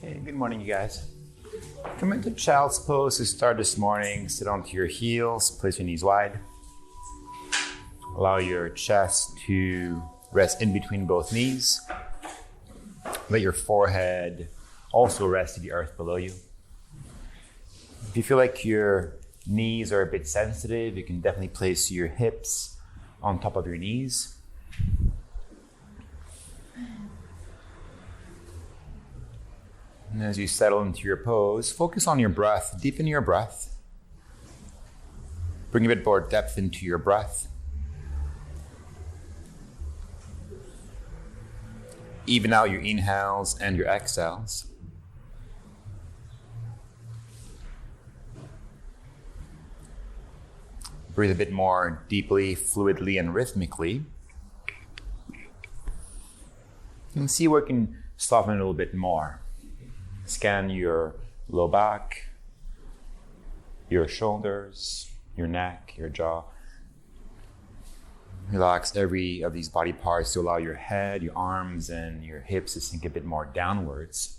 Hey, good morning, you guys. Come into child's pose to start this morning. Sit onto your heels, place your knees wide. Allow your chest to rest in between both knees. Let your forehead also rest to the earth below you. If you feel like your knees are a bit sensitive, you can definitely place your hips on top of your knees. And as you settle into your pose, focus on your breath. Deepen your breath. Bring a bit more depth into your breath. Even out your inhales and your exhales. Breathe a bit more deeply, fluidly, and rhythmically. And see where you can soften it a little bit more. Scan your low back, your shoulders, your neck, your jaw. Relax every of these body parts to allow your head, your arms, and your hips to sink a bit more downwards.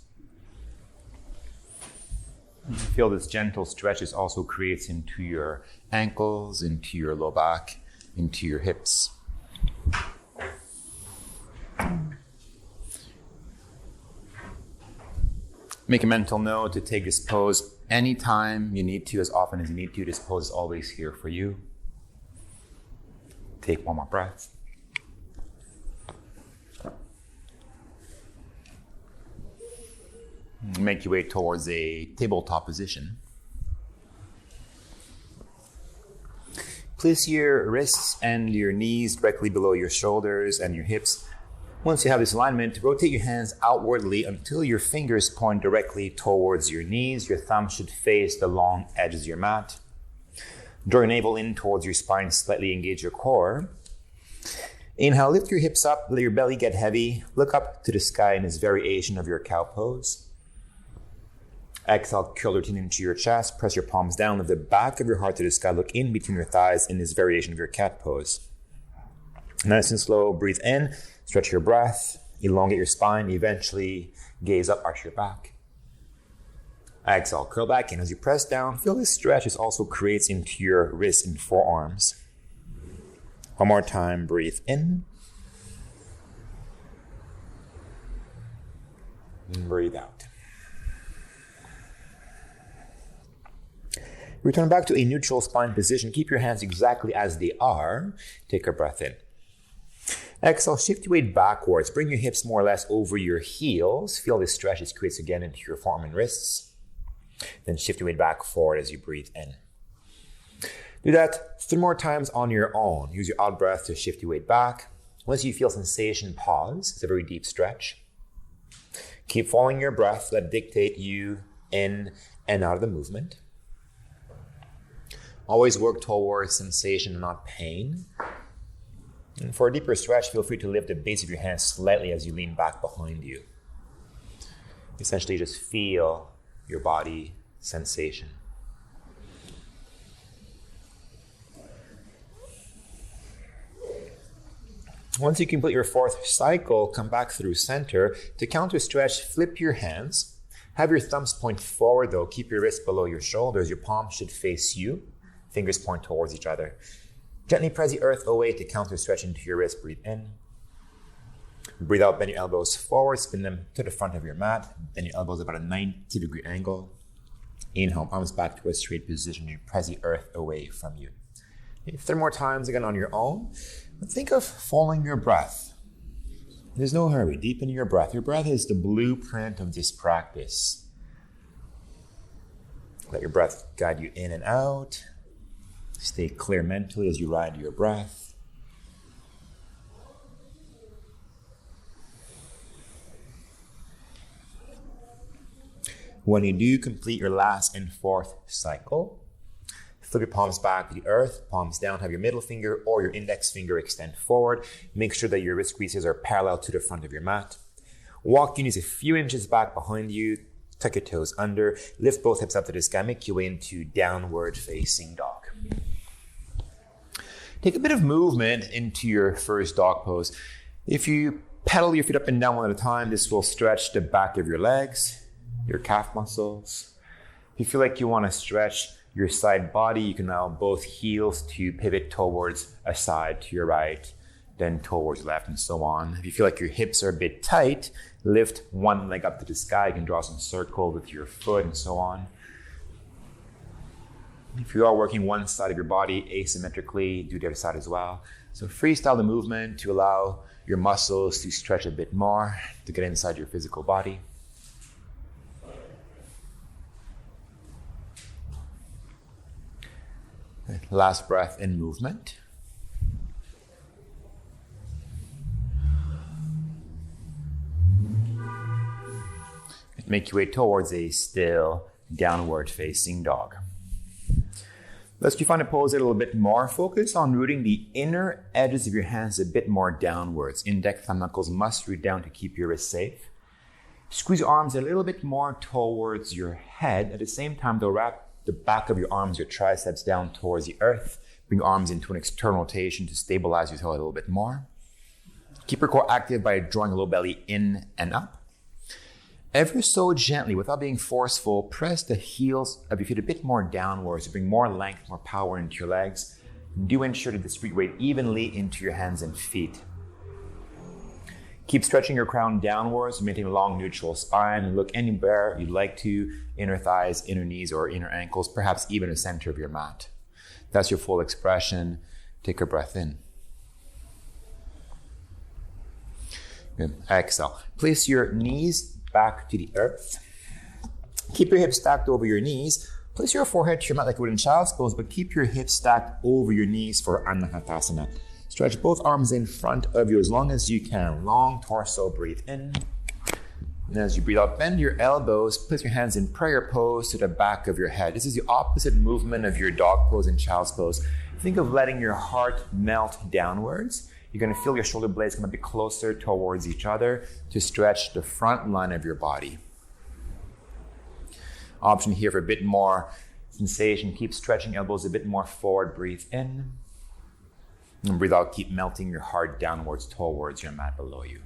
And feel this gentle stretch this also creates into your ankles, into your low back, into your hips. Make a mental note to take this pose anytime you need to, as often as you need to. This pose is always here for you. Take one more breath. Make your way towards a tabletop position. Place your wrists and your knees directly below your shoulders and your hips. Once you have this alignment, rotate your hands outwardly until your fingers point directly towards your knees. Your thumb should face the long edges of your mat. Draw your navel in towards your spine, slightly engage your core. Inhale, lift your hips up, let your belly get heavy. Look up to the sky in this variation of your cow pose. Exhale, curl your chin into your chest, press your palms down, lift the back of your heart to the sky, look in between your thighs in this variation of your cat pose. Nice and slow, breathe in. Stretch your breath, elongate your spine, eventually gaze up, arch your back. Exhale, curl back in. As you press down, feel this stretch this also creates into your wrists and forearms. One more time, breathe in. And breathe out. Return back to a neutral spine position. Keep your hands exactly as they are. Take a breath in. Exhale, shift your weight backwards. Bring your hips more or less over your heels. Feel this stretch this creates again into your forearm and wrists. Then shift your weight back forward as you breathe in. Do that 3 more times on your own. Use your out breath to shift your weight back. Once you feel sensation, pause. It's a very deep stretch. Keep following your breath. Let it dictate you in and out of the movement. Always work towards sensation, not pain. And for a deeper stretch, feel free to lift the base of your hands slightly as you lean back behind you. Essentially, just feel your body sensation. Once you complete your 4th cycle, come back through center. To counter stretch, flip your hands. Have your thumbs point forward though. Keep your wrists below your shoulders. Your palms should face you. Fingers point towards each other. Gently press the earth away to counter stretch into your wrist. Breathe in. Breathe out, bend your elbows forward, spin them to the front of your mat. Bend your elbows about a 90-degree angle. Inhale, palms back to a straight position. You press the earth away from you. 3 more times again on your own. Think of following your breath. There's no hurry. Deepen your breath. Your breath is the blueprint of this practice. Let your breath guide you in and out. Stay clear mentally as you ride your breath. When you do complete your last and 4th cycle, flip your palms back to the earth, palms down, have your middle finger or your index finger extend forward. Make sure that your wrist creases are parallel to the front of your mat. Walk your knees a few inches back behind you, tuck your toes under, lift both hips up to the sky, make your way into downward facing dog. Take a bit of movement into your first dog pose. If you pedal your feet up and down one at a time, this will stretch the back of your legs. your calf muscles. If you feel like you want to stretch your side body, you can allow both heels to pivot towards a side to your right, then towards left, and so on. If you feel like your hips are a bit tight, lift one leg up to the sky. You can draw some circle with your foot and so on. If you are working one side of your body asymmetrically, do the other side as well. So freestyle the movement to allow your muscles to stretch a bit more, to get inside your physical body. Last breath in movement. Make your way towards a still downward facing dog. Let's refine the pose a little bit more. Focus on rooting the inner edges of your hands a bit more downwards. Index thumb knuckles must root down to keep your wrist safe. Squeeze your arms a little bit more towards your head. At the same time, though, wrap the back of your arms, your triceps down towards the earth. Bring your arms into an external rotation to stabilize your toe a little bit more. Keep your core active by drawing a low belly in and up. Ever so gently, without being forceful, press the heels of your feet a bit more downwards to bring more length, more power into your legs. Do ensure to distribute weight evenly into your hands and feet. Keep stretching your crown downwards, maintain a long neutral spine, and look anywhere you'd like to, inner thighs, inner knees, or inner ankles, perhaps even the center of your mat. That's your full expression. Take a breath in. Good. Exhale. Place your knees back to the earth. Keep your hips stacked over your knees. Place your forehead to your mat like you would in child's pose, but keep your hips stacked over your knees for Anahatasana. Stretch both arms in front of you as long as you can. Long torso, breathe in. And as you breathe out, bend your elbows, place your hands in prayer pose to the back of your head. This is the opposite movement of your dog pose and child's pose. Think of letting your heart melt downwards. You're going to feel your shoulder blades come a bit closer towards each other to stretch the front line of your body. Option here for a bit more sensation. Keep stretching elbows a bit more forward. Breathe in. And breathe out. Keep melting your heart downwards towards your mat below you.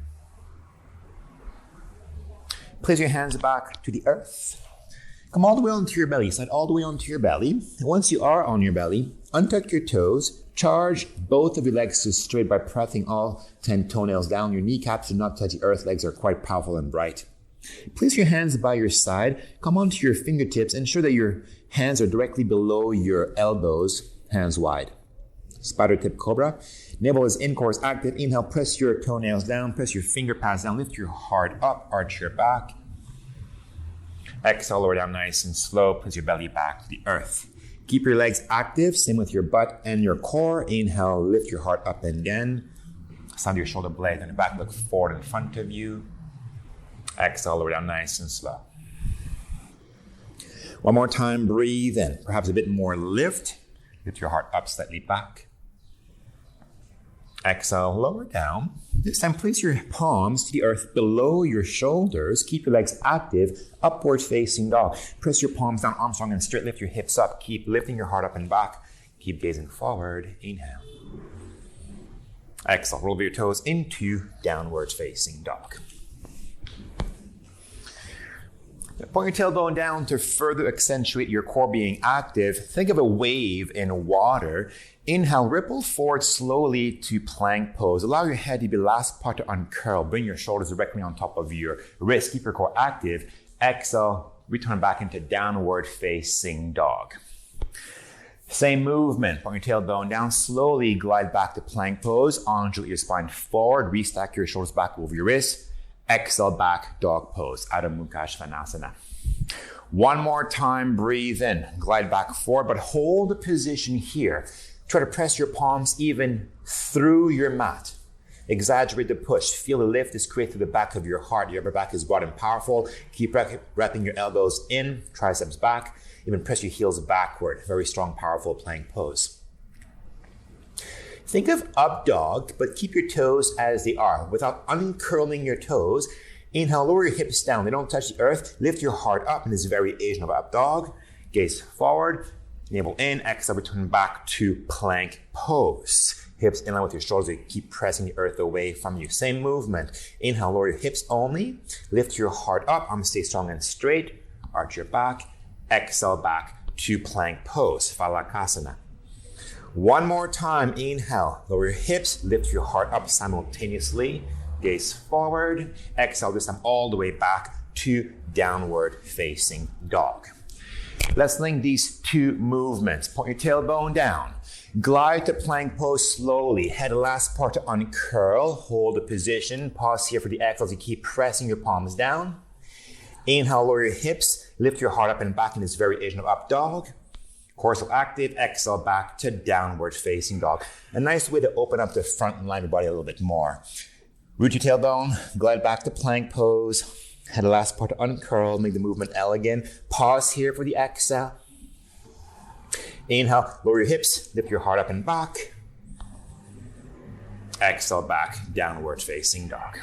Place your hands back to the earth. Come all the way onto your belly. Slide all the way onto your belly. And once you are on your belly, untuck your toes. Charge both of your legs to straight by pressing all 10 toenails down. Your kneecaps do not touch the earth. Legs are quite powerful and bright. Place your hands by your side. Come onto your fingertips. Ensure that your hands are directly below your elbows, hands wide. Spider tip cobra. Navel is in, core is active. Inhale, press your toenails down. Press your finger pads down. Lift your heart up. Arch your back. Exhale, lower down nice and slow. Press your belly back to the earth. Keep your legs active, same with your butt and your core. Inhale, lift your heart up and again. Sound your shoulder blades on the back, look forward in front of you. Exhale, lower down nice and slow. One more time, breathe in. Perhaps a bit more lift. Lift your heart up, slightly back. Exhale, lower down. This time, place your palms to the earth below your shoulders. Keep your legs active, upward facing dog. Press your palms down, arms strong and straight. Lift your hips up. Keep lifting your heart up and back. Keep gazing forward. Inhale. Exhale, roll over your toes into downward facing dog. Point your tailbone down to further accentuate your core being active. Think of a wave in water. Inhale, ripple forward slowly to plank pose. Allow your head to be the last part to uncurl. Bring your shoulders directly on top of your wrist. Keep your core active. Exhale, return back into downward facing dog. Same movement. Point your tailbone down. Slowly glide back to plank pose. Undulate your spine forward. Restack your shoulders back over your wrist. Exhale, back dog pose. Adho Mukha Svanasana. One more time, breathe in. Glide back forward, but hold the position here. Try to press your palms even through your mat. Exaggerate the push. Feel the lift is created through the back of your heart. Your upper back is broad and powerful. Keep wrapping your elbows in, triceps back. Even press your heels backward. Very strong, powerful plank pose. Think of up dog, but keep your toes as they are without uncurling your toes. Inhale, lower your hips down. They don't touch the earth. Lift your heart up in this variation of up dog. Gaze forward. Navel in, exhale, return back to plank pose. Hips in line with your shoulders. You keep pressing the earth away from you. Same movement. Inhale, lower your hips only. Lift your heart up. Arms stay strong and straight. Arch your back. Exhale back to plank pose, Phalakasana. One more time. Inhale, lower your hips. Lift your heart up simultaneously. Gaze forward. Exhale this time all the way back to downward facing dog. Let's link these two movements. Point your tailbone down. Glide to plank pose slowly. Head the last part to uncurl. Hold the position. Pause here for the exhale as you keep pressing your palms down. Inhale, lower your hips. Lift your heart up and back in this variation of up dog. Corsal active. Exhale back to downward facing dog. A nice way to open up the front line of your body a little bit more. Root your tailbone. Glide back to plank pose. Head the last part to uncurl, make the movement elegant. Pause here for the exhale. Inhale, lower your hips, lift your heart up and back. Exhale back, downward facing dog.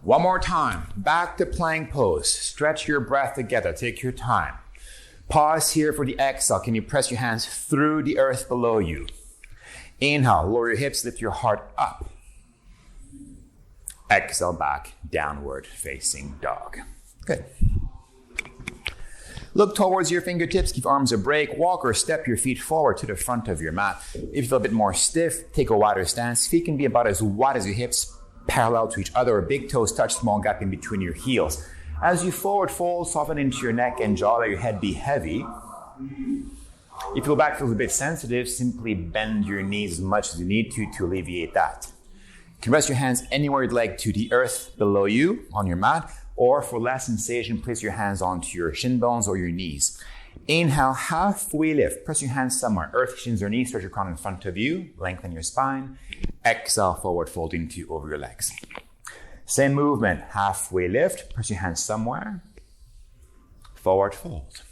One more time, back to plank pose. Stretch your breath together, take your time. Pause here for the exhale. Can you press your hands through the earth below you? Inhale, lower your hips, lift your heart up. Exhale back, downward facing dog. Good. Look towards your fingertips, give arms a break, walk or step your feet forward to the front of your mat. If you feel a bit more stiff, take a wider stance. Feet can be about as wide as your hips, parallel to each other, or big toes touch, small gap in between your heels. As you forward fold, soften into your neck and jaw, let your head be heavy. If your back feels a bit sensitive, simply bend your knees as much as you need to alleviate that. You can rest your hands anywhere you'd like to the earth below you on your mat, or for less sensation, place your hands onto your shin bones or your knees. Inhale, halfway lift. Press your hands somewhere. Earth, shins, or knees. Stretch your crown in front of you. Lengthen your spine. Exhale, forward fold into over your legs. Same movement. Halfway lift. Press your hands somewhere. Forward fold.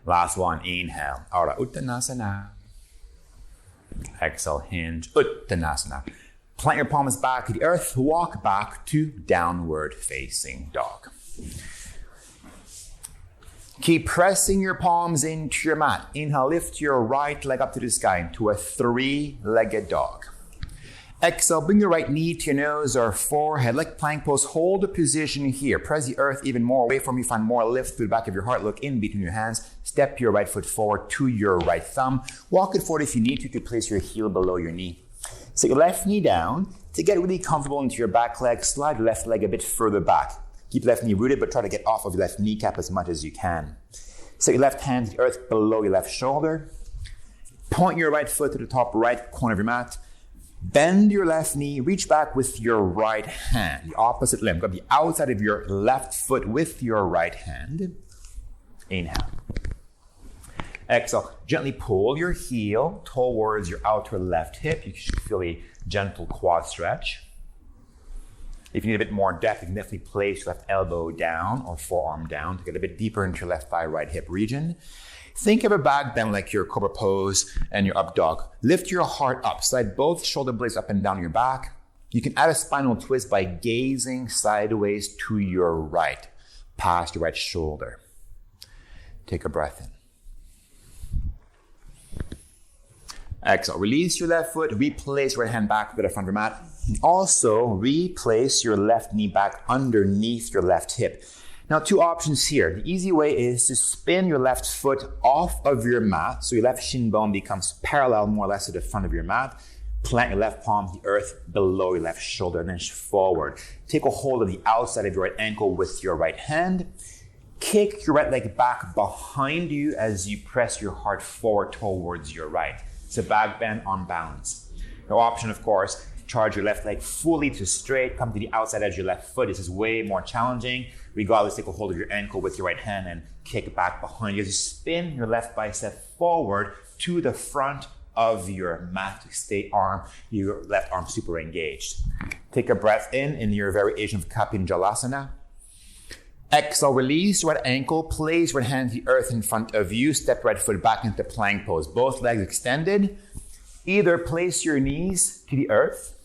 Last one. Inhale. Ardha Uttanasana. Exhale, hinge, Uttanasana. Plant your palms back to the earth. Walk back to downward facing dog. Keep pressing your palms into your mat. Inhale, lift your right leg up to the sky into a three-legged dog. Exhale, bring your right knee to your nose or forehead. Like plank pose, hold the position here. Press the earth even more away from you. Find more lift through the back of your heart. Look in between your hands. Step your right foot forward to your right thumb. Walk it forward if you need to place your heel below your knee. Set your left knee down. To get really comfortable into your back leg, slide your left leg a bit further back. Keep left knee rooted, but try to get off of your left kneecap as much as you can. Set your left hand to the earth below your left shoulder. Point your right foot to the top right corner of your mat. Bend your left knee, reach back with your right hand, the opposite limb. Grab the outside of your left foot with your right hand. Inhale. Exhale. Gently pull your heel towards your outer left hip. You should feel a gentle quad stretch. If you need a bit more depth, you can definitely place your left elbow down or forearm down to get a bit deeper into your left thigh, right hip region. Think of a back bend like your cobra pose and your up dog. Lift your heart up. Slide both shoulder blades up and down your back. You can add a spinal twist by gazing sideways to your right, past your right shoulder. Take a breath in. Exhale. Release your left foot. Replace your right hand back to the front of your mat. Also, replace your left knee back underneath your left hip. Now, two options here. The easy way is to spin your left foot off of your mat so your left shin bone becomes parallel more or less to the front of your mat. Plant your left palm to the earth below your left shoulder and then forward. Take a hold of the outside of your right ankle with your right hand. Kick your right leg back behind you as you press your heart forward towards your right. It's a back bend on balance. No option, of course, charge your left leg fully to straight, come to the outside edge of your left foot. This is way more challenging. Regardless, take a hold of your ankle with your right hand and kick back behind you as you spin your left bicep forward to the front of your mat to stay your left arm super engaged. Take a breath in your variation of Kapinjalasana. Exhale, release your right ankle, place your right hand to the earth in front of you, step right foot back into plank pose. Both legs extended. Either place your knees to the earth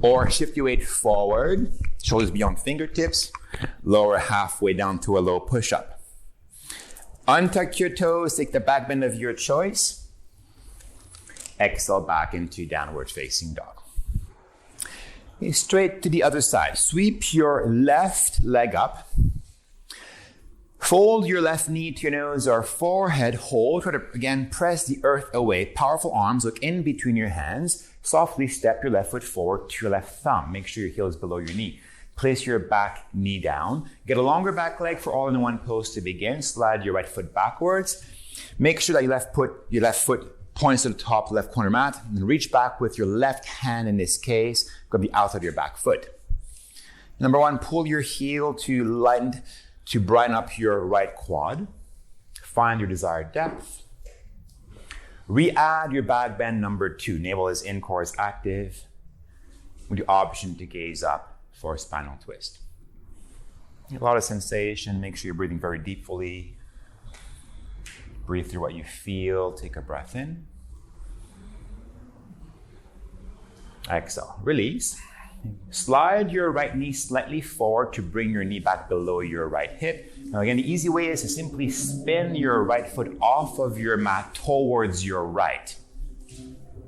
or shift your weight forward, shoulders beyond fingertips, lower halfway down to a low push-up. Untuck your toes, take the back bend of your choice. Exhale back into downward facing dog. Okay, straight to the other side. Sweep your left leg up. Fold your left knee to your nose or forehead. Hold. Try to, again, press the earth away. Powerful arms. Look in between your hands. Softly step your left foot forward to your left thumb. Make sure your heel is below your knee. Place your back knee down. Get a longer back leg for all-in-one pose to begin. Slide your right foot backwards. Make sure that your left foot points to the top left corner mat. And then reach back with your left hand, in this case, going to be outside your back foot. Number one, pull your heel to brighten up your right quad. Find your desired depth. Re-add your back bend number 2. Navel is in, core is active. With the option to gaze up for a spinal twist. A lot of sensation. Make sure you're breathing very deeply. Breathe through what you feel. Take a breath in. Exhale. Release. Slide your right knee slightly forward to bring your knee back below your right hip. Now again, the easy way is to simply spin your right foot off of your mat towards your right.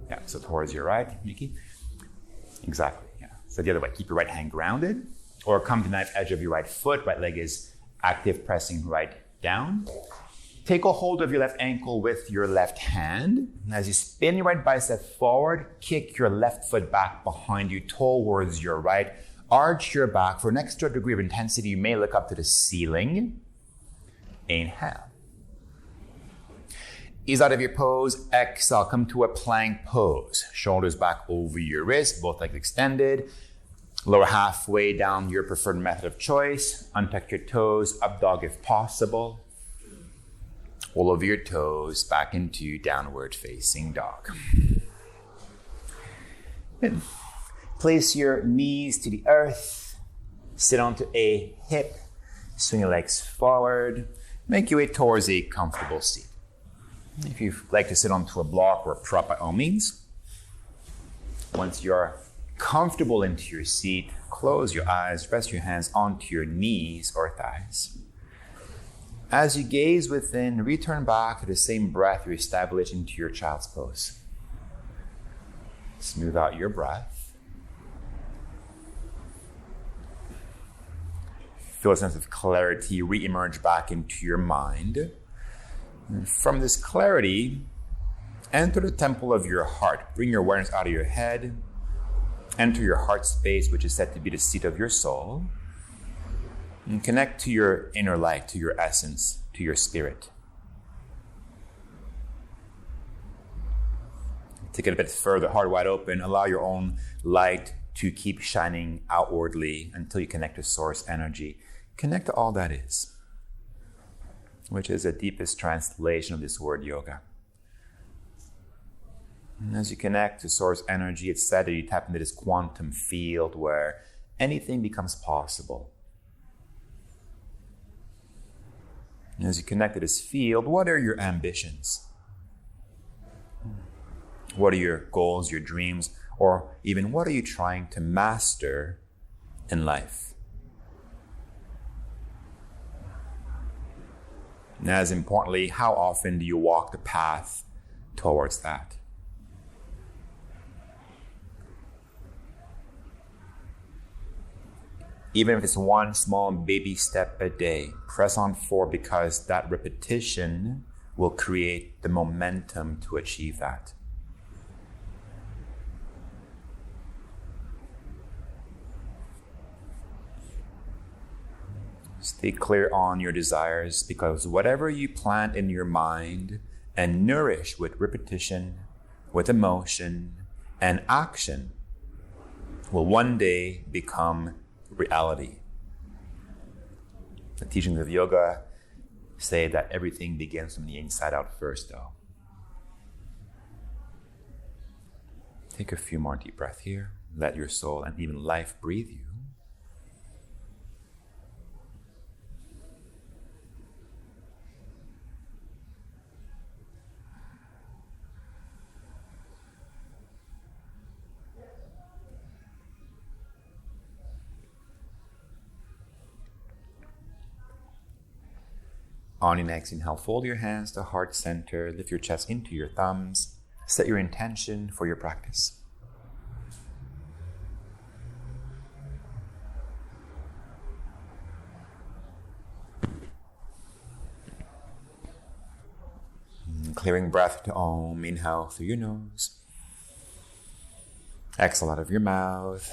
Yeah, so towards your right, Miki. Exactly, yeah. So the other way, keep your right hand grounded, or come to the knife edge of your right foot. Right leg is active, pressing right down. Take a hold of your left ankle with your left hand. And as you spin your right bicep forward, kick your left foot back behind you towards your right. Arch your back. For an extra degree of intensity, you may look up to the ceiling. Inhale. Ease out of your pose. Exhale. Come to a plank pose. Shoulders back over your wrist, both legs extended. Lower halfway down your preferred method of choice. Untuck your toes. Up dog if possible. All of your toes back into downward facing dog. Good. Place your knees to the earth. Sit onto a hip. Swing your legs forward. Make your way towards a comfortable seat. If you'd like to sit onto a block or a prop, by all means. Once you're comfortable into your seat, close your eyes, rest your hands onto your knees or thighs. As you gaze within, return back to the same breath you establish into your child's pose. Smooth out your breath. Feel a sense of clarity re-emerge back into your mind. And from this clarity, enter the temple of your heart. Bring your awareness out of your head. Enter your heart space, which is said to be the seat of your soul. And connect to your inner light, to your essence, to your spirit. Take it a bit further, heart wide open. Allow your own light to keep shining outwardly until you connect to source energy. Connect to all that is, which is the deepest translation of this word yoga. And as you connect to source energy, it's said that you tap into this quantum field where anything becomes possible. And as you connect to this field, what are your ambitions? What are your goals, your dreams, or even what are you trying to master in life? And as importantly, how often do you walk the path towards that? Even if it's one small baby step a day, press on forward because that repetition will create the momentum to achieve that. Stay clear on your desires because whatever you plant in your mind and nourish with repetition, with emotion, and action will one day become reality. The teachings of yoga say that everything begins from the inside out first, though. Take a few more deep breaths here. Let your soul and even life breathe you. On your next inhale, fold your hands to heart center, lift your chest into your thumbs, set your intention for your practice. Clearing breath to Om. Inhale through your nose. Exhale out of your mouth.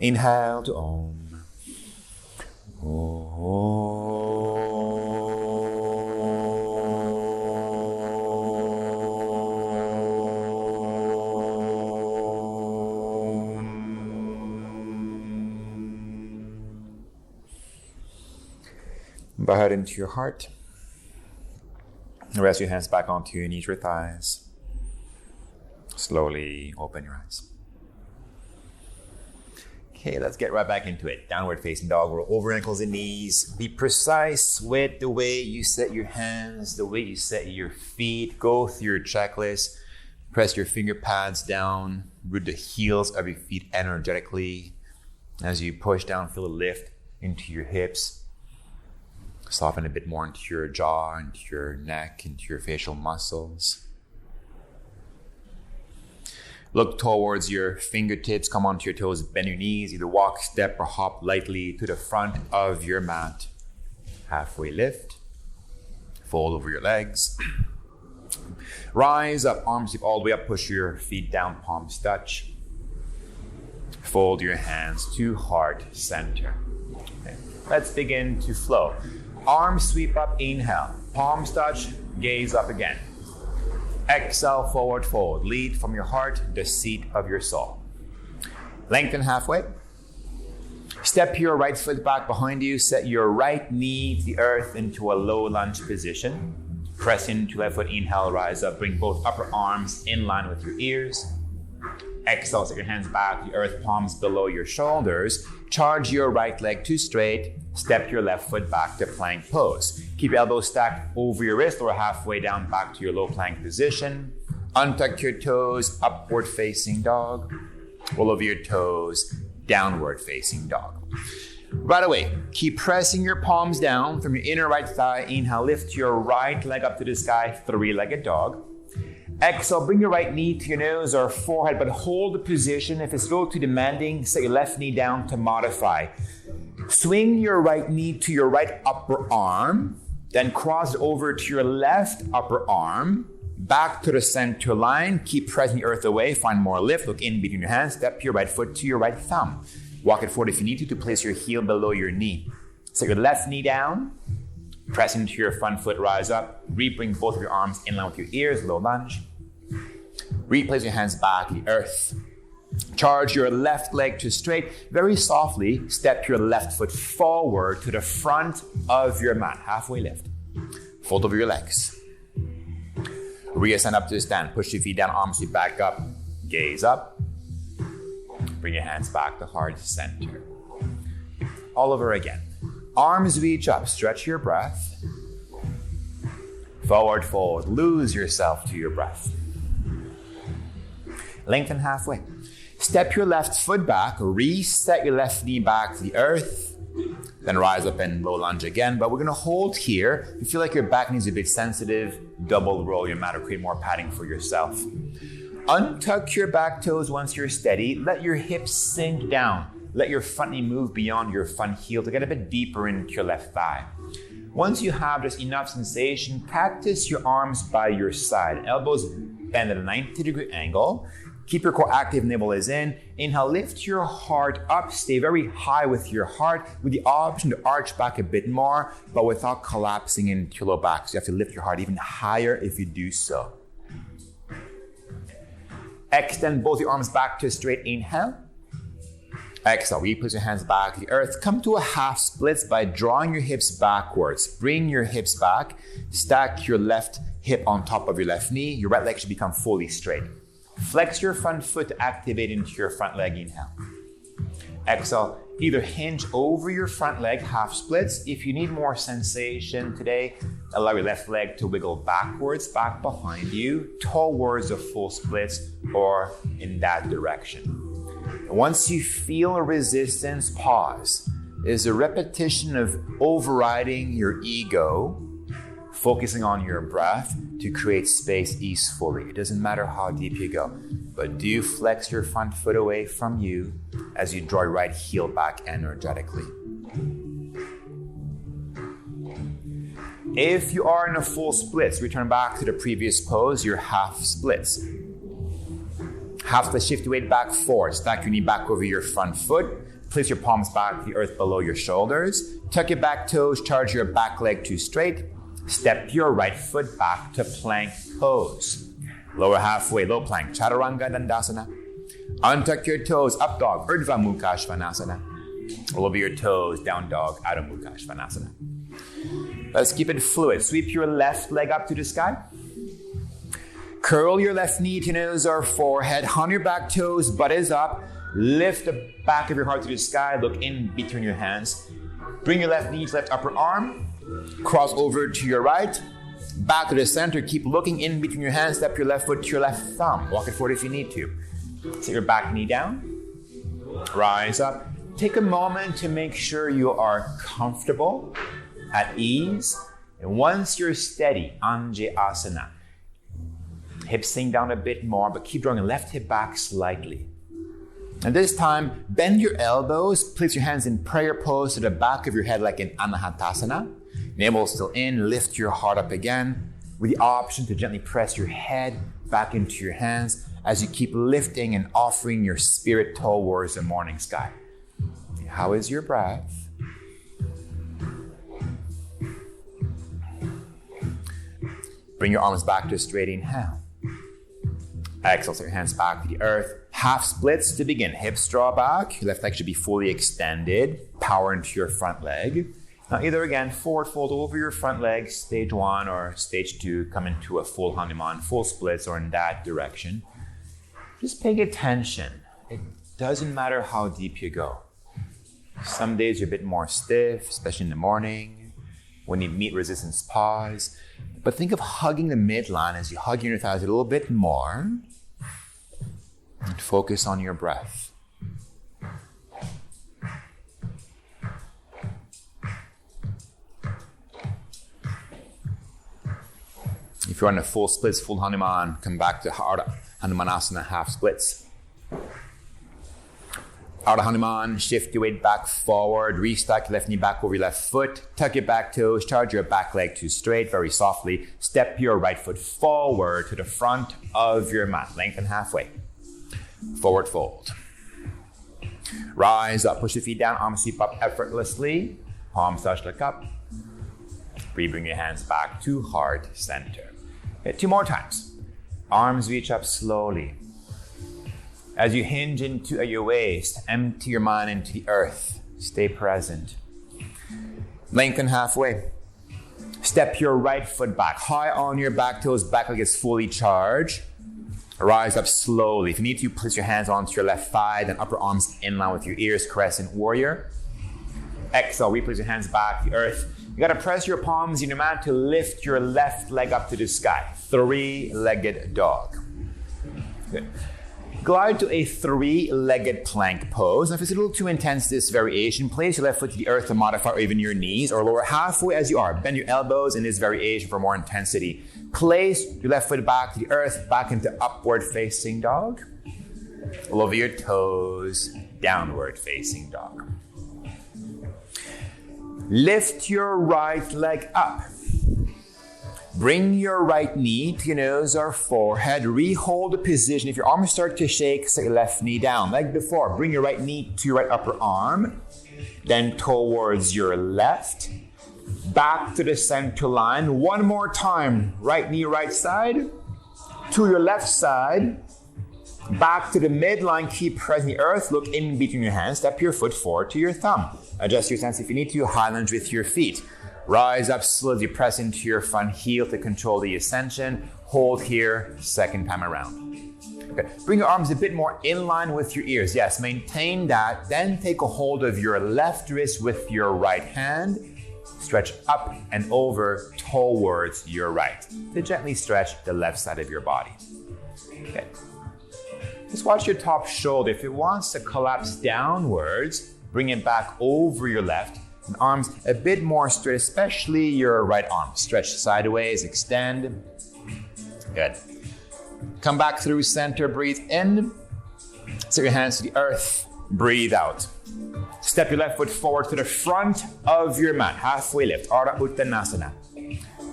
Inhale to Om. Bow head into your heart. Rest your hands back onto your knees or thighs. Slowly open your eyes. Okay, let's get right back into it. Downward facing dog. Roll over ankles and knees. Be precise with the way you set your hands, the way you set your feet. Go through your checklist. Press your finger pads down. Root the heels of your feet energetically. As you push down, feel a lift into your hips. Soften a bit more into your jaw, into your neck, into your facial muscles. Look towards your fingertips, come onto your toes, bend your knees, either walk, step, or hop lightly to the front of your mat. Halfway lift, fold over your legs. Rise up, arms all the way up, push your feet down, palms touch. Fold your hands to heart center. Okay. Let's begin to flow. Arms sweep up, inhale. Palms touch, gaze up again. Exhale, forward fold. Lead from your heart, the seat of your soul. Lengthen halfway. Step your right foot back behind you. Set your right knee to the earth into a low lunge position. Press into left foot, inhale, rise up. Bring both upper arms in line with your ears. Exhale, set your hands back to the earth, palms below your shoulders. Charge your right leg to straight. Step your left foot back to plank pose. Keep your elbows stacked over your wrist or halfway down back to your low plank position. Untuck your toes, upward facing dog. Roll over your toes, downward facing dog. Right away, keep pressing your palms down from your inner right thigh. Inhale, lift your right leg up to the sky, three-legged dog. Exhale, bring your right knee to your nose or forehead, but hold the position. If it's a little too demanding, set your left knee down to modify. Swing your right knee to your right upper arm, then cross it over to your left upper arm, back to the center line. Keep pressing the earth away, find more lift, look in between your hands, step your right foot to your right thumb. Walk it forward if you need to place your heel below your knee. Set your left knee down, press into your front foot, rise up, bring both of your arms in line with your ears, low lunge. Replace your hands back to the earth. Charge your left leg to straight. Very softly, step your left foot forward to the front of your mat. Halfway lift. Fold over your legs. Reascend up to the stand. Push your feet down, arms sweep back up. Gaze up. Bring your hands back to heart center. All over again. Arms reach up. Stretch your breath. Forward fold. Lose yourself to your breath. Lengthen halfway. Step your left foot back, reset your left knee back to the earth, then rise up and low lunge again. But we're gonna hold here. If you feel like your back knee is a bit sensitive, double roll your mat or create more padding for yourself. Untuck your back toes once you're steady. Let your hips sink down. Let your front knee move beyond your front heel to get a bit deeper into your left thigh. Once you have just enough sensation, practice your arms by your side. Elbows bend at a 90-degree angle. Keep your core active, navel is in. Inhale, lift your heart up. Stay very high with your heart with the option to arch back a bit more, but without collapsing into your low back. So you have to lift your heart even higher if you do so. Extend both your arms back to a straight inhale. Exhale, replace your hands back to the earth. Come to a half splits by drawing your hips backwards. Bring your hips back. Stack your left hip on top of your left knee. Your right leg should become fully straight. Flex your front foot to activate into your front leg. Inhale. Exhale, either hinge over your front leg, half splits. If you need more sensation today, allow your left leg to wiggle backwards, back behind you, towards the full splits or in that direction. Once you feel a resistance, pause. is a repetition of overriding your ego, focusing on your breath to create space easefully. It doesn't matter how deep you go, but do you flex your front foot away from you as you draw your right heel back energetically. If you are in a full splits, return back to the previous pose, your half splits. Half split, shift your weight back forward. Stack your knee back over your front foot. Place your palms back to the earth below your shoulders. Tuck your back toes, charge your back leg to straight. Step your right foot back to plank pose. Lower halfway, low plank, Chaturanga Dandasana. Untuck your toes, up dog, Urdhva Mukha Svanasana. Roll over your toes, down dog, Adho Mukha Svanasana. Let's keep it fluid. Sweep your left leg up to the sky. Curl your left knee to nose or forehead. On your back toes, butt is up. Lift the back of your heart to the sky. Look in between your hands. Bring your left knee to left upper arm. Cross over to your right. Back to the center. Keep looking in between your hands. Step your left foot to your left thumb. Walk it forward if you need to. Set your back knee down. Rise up. Take a moment to make sure you are comfortable, at ease. And once you're steady, Anje Asana. Hips sink down a bit more, but keep drawing your left hip back slightly. And this time, bend your elbows. Place your hands in prayer pose to the back of your head like in Anahatasana. Navel still in. Lift your heart up again with the option to gently press your head back into your hands as you keep lifting and offering your spirit towards the morning sky. How is your breath? Bring your arms back to a straight inhale. Exhale, set your hands back to the earth. Half splits to begin. Hips draw back. Your left leg should be fully extended. Power into your front leg. Now either again, forward fold over your front leg, stage 1 or stage 2, come into a full Hanuman, full splits or in that direction. Just paying attention. It doesn't matter how deep you go. Some days you're a bit more stiff, especially in the morning, when you meet resistance, pause. But think of hugging the midline as you hug your inner thighs a little bit more. And focus on your breath. If you're on a full splits, full Hanuman, come back to Ardha Hanumanasana, half splits. Ardha Hanuman, shift your weight back forward, restack your left knee back over your left foot, tuck your back toes, charge your back leg to straight, very softly. Step your right foot forward to the front of your mat, lengthen halfway. Forward fold. Rise up, push your feet down, arms sweep up effortlessly. Palms touch the cup. Bring your hands back to heart center. Okay, 2 more times. Arms reach up slowly. As you hinge into your waist, empty your mind into the earth. Stay present. Lengthen halfway. Step your right foot back. High on your back toes, back leg is fully charged. Rise up slowly. If you need to, place your hands onto your left thigh, then upper arms in line with your ears, crescent warrior. Exhale, replace your hands back to the earth. You gotta press your palms in your mat to lift your left leg up to the sky. 3-legged dog. Good. Glide to a 3-legged plank pose. Now, if it's a little too intense, this variation, place your left foot to the earth to modify, or even your knees, or lower halfway as you are. Bend your elbows in this variation for more intensity. Place your left foot back to the earth, back into upward facing dog. Roll over your toes, downward facing dog. Lift your right leg up. Bring your right knee to your nose or forehead. Rehold the position. If your arms start to shake, set your left knee down. Like before, bring your right knee to your right upper arm. Then towards your left. Back to the center line. 1 more time. Right knee, right side. To your left side. Back to the midline. Keep pressing the earth. Look in between your hands. Step your foot forward to your thumb. Adjust your stance if you need to. High lunge with your feet. Rise up slowly, press into your front heel to control the ascension. Hold here, second time around. Okay. Bring your arms a bit more in line with your ears. Yes, maintain that. Then take a hold of your left wrist with your right hand. Stretch up and over towards your right. To gently stretch the left side of your body. Okay. Just watch your top shoulder. If it wants to collapse downwards, Bring it back over your left. And arms a bit more straight, especially your right arm. Stretch sideways, extend. Good. Come back through center, breathe in. Set your hands to the earth, breathe out. Step your left foot forward to the front of your mat. Halfway lift, Ardha Uttanasana.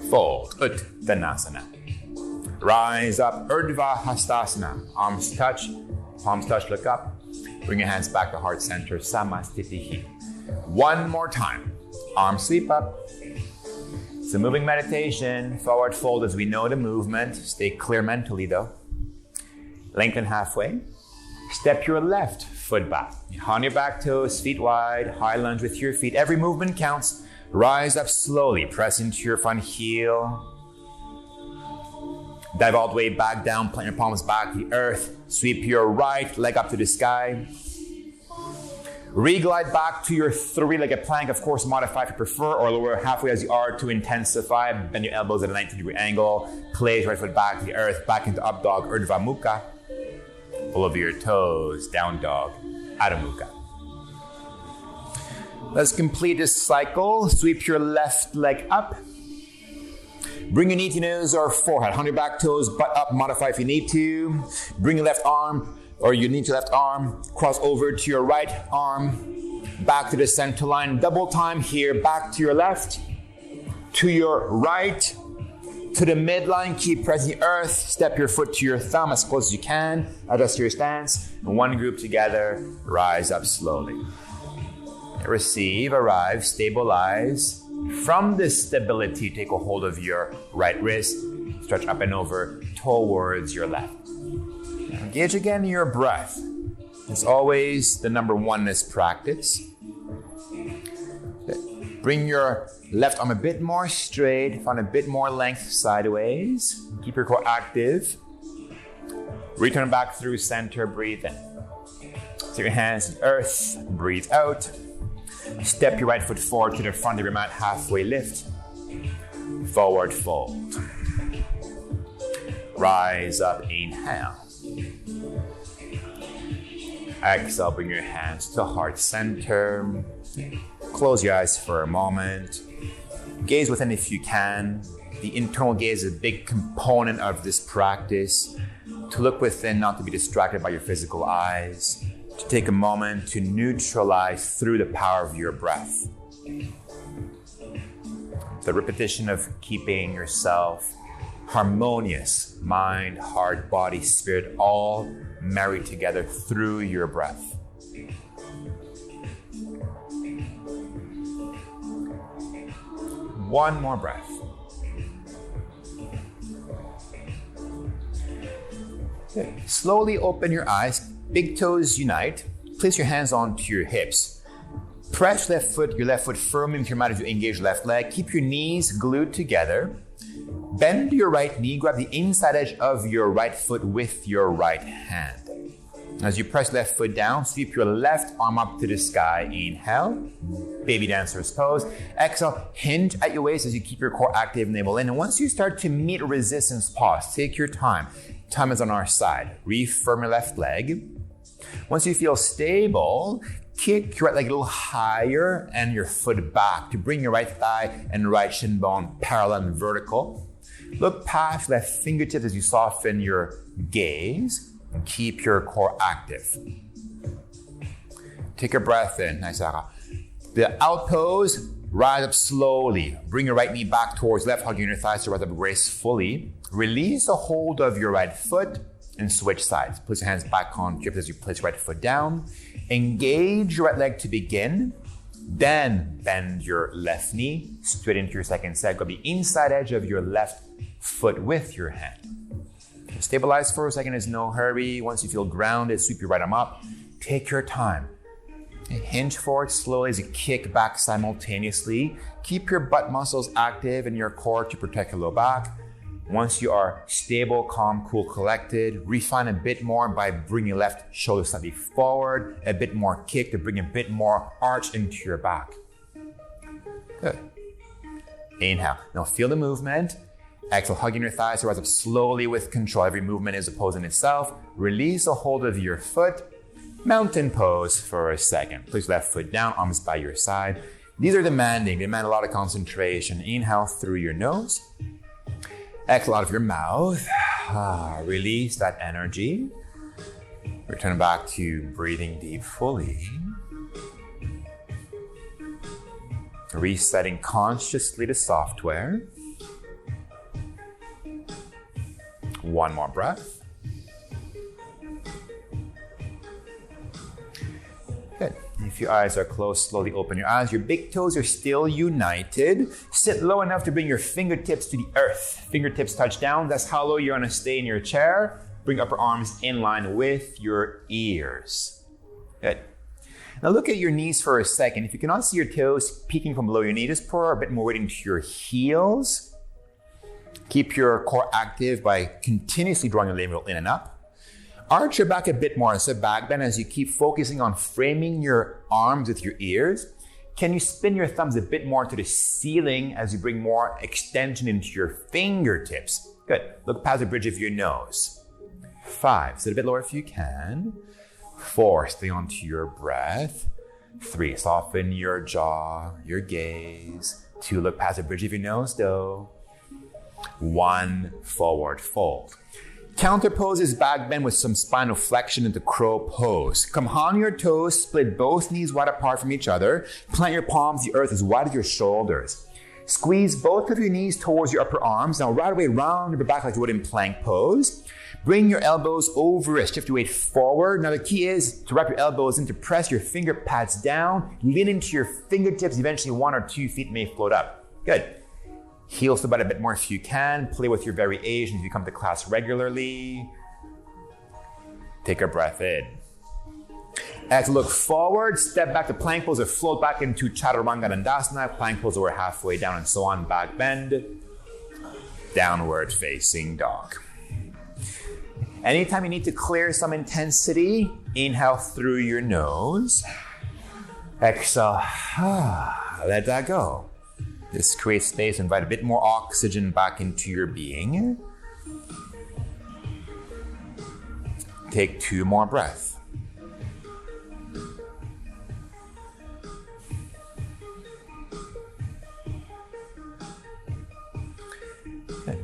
Fold, Uttanasana. Rise up, Urdhva Hastasana. Arms touch, palms touch, look up. Bring your hands back to heart center, Samastitihi. One more time. Arms sweep up. It's a moving meditation. Forward fold as we know the movement. Stay clear mentally though. Lengthen halfway. Step your left foot back. On your back toes, feet wide, high lunge with your feet. Every movement counts. Rise up slowly. Press into your front heel. Dive all the way back down. Plant your palms back to the earth. Sweep your right leg up to the sky. Reglide back to your three-legged plank. Of course, modify if you prefer, or lower halfway as you are to intensify. Bend your elbows at a 90-degree angle. Place right foot back to the earth. Back into up dog, Urdhva Mukha. Pull over your toes, down dog, Adho Mukha. Let's complete this cycle. Sweep your left leg up. Bring your knee to nose or forehead. On your back toes, butt up, modify if you need to. Bring your left arm or your knee to left arm. Cross over to your right arm. Back to the center line. Double time here. Back to your left. To your right. To the midline. Keep pressing the earth. Step your foot to your thumb as close as you can. Adjust your stance. One group together. Rise up slowly. Receive, arrive, stabilize. From this stability, take a hold of your right wrist. Stretch up and over towards your left. Engage again in your breath. It's always the number one in this practice. Bring your left arm a bit more straight, find a bit more length sideways. Keep your core active. Return back through center, breathe in. Take your hands to earth, breathe out. Step your right foot forward to the front of your mat, halfway lift. Forward fold. Rise up, inhale. Exhale, bring your hands to heart center. Close your eyes for a moment. Gaze within if you can. The internal gaze is a big component of this practice. To look within, not to be distracted by your physical eyes. To take a moment to neutralize through the power of your breath. The repetition of keeping yourself harmonious, mind, heart, body, spirit, all married together through your breath. One more breath. Good. Slowly open your eyes. Big toes unite. Place your hands onto your hips. Press your left foot firmly into your mat as you engage left leg. Keep your knees glued together. Bend your right knee. Grab the inside edge of your right foot with your right hand. As you press left foot down, sweep your left arm up to the sky. Inhale. Baby dancer's pose. Exhale. Hinge at your waist as you keep your core active. Navel in. And once you start to meet resistance, pause. Take your time. Time is on our side. Refirm your left leg. Once you feel stable, kick your right leg a little higher and your foot back to bring your right thigh and right shin bone parallel and vertical. Look past left fingertips as you soften your gaze and keep your core active. Take a breath in. Nice. The out pose, rise up slowly. Bring your right knee back towards left, hugging your thighs to rise up gracefully. Release the hold of your right foot and switch sides. Place your hands back on hips as you place your right foot down. Engage your right leg to begin. Then bend your left knee straight into your second set. Grab the inside edge of your left foot with your hand. Stabilize for a second, there's no hurry. Once you feel grounded, sweep your right arm up. Take your time. Hinge forward slowly as you kick back simultaneously. Keep your butt muscles active and your core to protect your low back. Once you are stable, calm, cool, collected, refine a bit more by bringing left shoulder slightly forward, a bit more kick to bring a bit more arch into your back. Good. Inhale. Now feel the movement. Exhale, hugging your thighs to rise up slowly with control. Every movement is a pose in itself. Release the hold of your foot. mountain pose for a second. Place left foot down, arms by your side. These are demanding. They demand a lot of concentration. Inhale through your nose. Exhale out of your mouth. Release that energy. Return back to breathing deep fully. Resetting consciously the software. One more breath. Good. If your eyes are closed, slowly open your eyes. Your big toes are still united. Sit low enough to bring your fingertips to the earth. Fingertips touch down. That's how low you're going to stay in your chair. Bring upper arms in line with your ears. Good. Now look at your knees for a second. If you cannot see your toes peeking from below your knee, just pour a bit more weight into your heels. Keep your core active by continuously drawing your labral in and up. Arch your back a bit more. So back bend as you keep focusing on framing your arms with your ears. Can you spin your thumbs a bit more to the ceiling as you bring more extension into your fingertips? Good. Look past the bridge of your nose. 5. Sit a bit lower if you can. 4. Stay onto your breath. 3. Soften your jaw, your gaze. 2. Look past the bridge of your nose, though. 1. Forward fold. Counter pose is back bend with some spinal flexion into crow pose. Come on your toes, split both knees wide apart from each other. Plant your palms to the earth as wide as your shoulders. Squeeze both of your knees towards your upper arms. Now right away round your back like you would in plank pose. Bring your elbows over wrist. Shift your weight forward. Now the key is to wrap your elbows in, to press your finger pads down. Lean into your fingertips. Eventually 1 or 2 feet may float up. Good. Heels to butt a bit more if you can. Play with your variations if you come to class regularly. Take a breath in. Exhale, look forward. Step back to plank pose or float back into Chaturanga Dandasana. Plank pose over halfway down and so on. Back bend. Downward facing dog. Anytime you need to clear some intensity, inhale through your nose. Exhale. Let that go. This creates space, invite a bit more oxygen back into your being. Take 2 more breaths.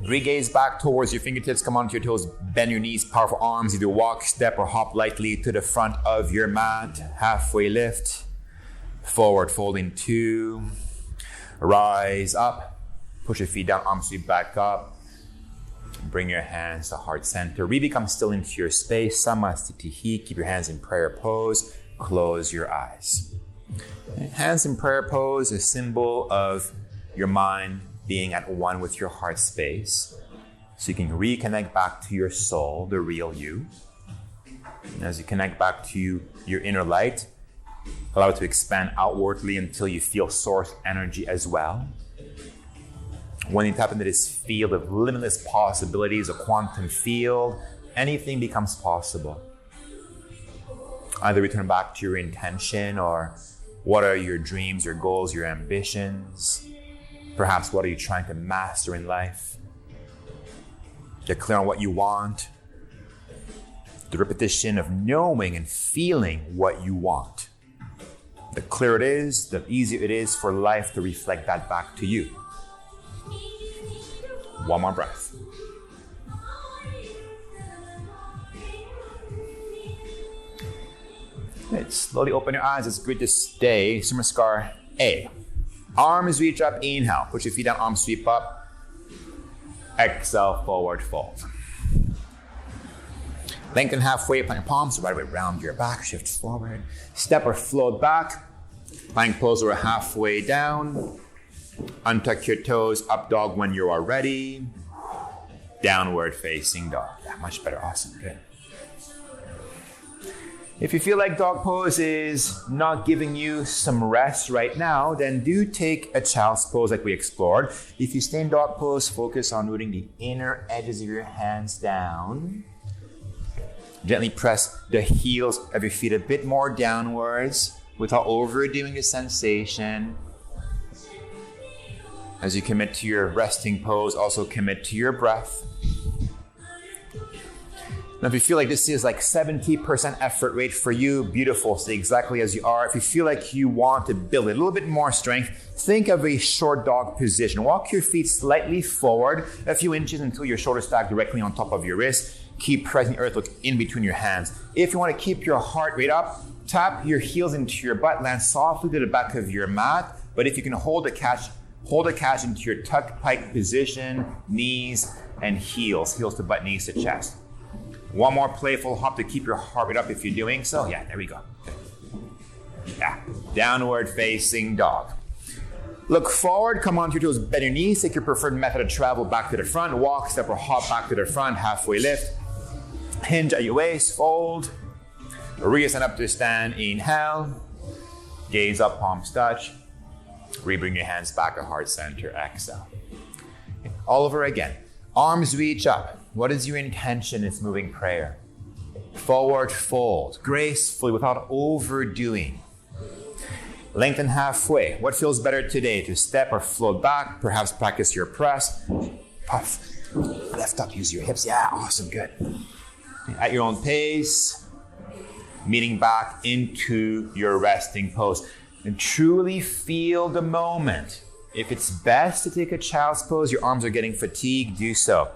Re-gaze back towards your fingertips. Come onto your toes. Bend your knees. Powerful arms. Either walk, step, or hop lightly to the front of your mat. Halfway lift. Forward folding 2. Rise up. Push your feet down. Arms sweep back up. Bring your hands to heart center. Really come still into your space. Samasthiti. Keep your hands in prayer pose. Close your eyes. Hands in prayer pose, a symbol of your mind being at one with your heart space. So you can reconnect back to your soul, the real you. And as you connect back to your inner light, allow it to expand outwardly until you feel source energy as well. When you tap into this field of limitless possibilities, a quantum field, anything becomes possible. Either return back to your intention, or what are your dreams, your goals, your ambitions? Perhaps what are you trying to master in life? Get clear on what you want. The repetition of knowing and feeling what you want. The clearer it is, the easier it is for life to reflect that back to you. 1 more breath. Good. Slowly open your eyes. It's good to stay. Sumaskar A. Arms reach up, inhale. Push your feet down, arms sweep up. Exhale, forward fold. Lengthen halfway, plant your palms right away around your back. Shift forward. Step or float back. Plank pose or halfway down. Untuck your toes, up dog when you are ready. Downward facing dog. Yeah, much better, awesome, good. If you feel like dog pose is not giving you some rest right now, then do take a child's pose like we explored. If you stay in dog pose, focus on rooting the inner edges of your hands down. Gently press the heels of your feet a bit more downwards without overdoing the sensation. As you commit to your resting pose, also commit to your breath. Now, if you feel like this is like 70% effort rate for you, beautiful, stay exactly as you are. If you feel like you want to build a little bit more strength, think of a short dog position. Walk your feet slightly forward a few inches until your shoulders stack directly on top of your wrist. Keep pressing the earth, look in between your hands. If you want to keep your heart rate up, tap your heels into your butt, land softly to the back of your mat. But if you can hold a catch into your tuck pike position, knees and heels to butt, knees to chest. One more playful hop to keep your heart rate up if you're doing so. Yeah, there we go. Yeah, downward facing dog. Look forward, come onto your toes, bend your knees, take your preferred method of travel back to the front, walk, step or hop back to the front, halfway lift. Hinge at your waist, fold. Reascend up to stand, inhale. Gaze up, palms touch. Rebring your hands back to heart center, exhale. All over again. Arms reach up. What is your intention in this moving prayer? Forward fold, gracefully without overdoing. Lengthen halfway. What feels better today? To step or float back, perhaps practice your press. Puff, lift up, use your hips. Yeah, awesome, good. At your own pace, meeting back into your resting pose. And truly feel the moment. If it's best to take a child's pose, your arms are getting fatigued, do so.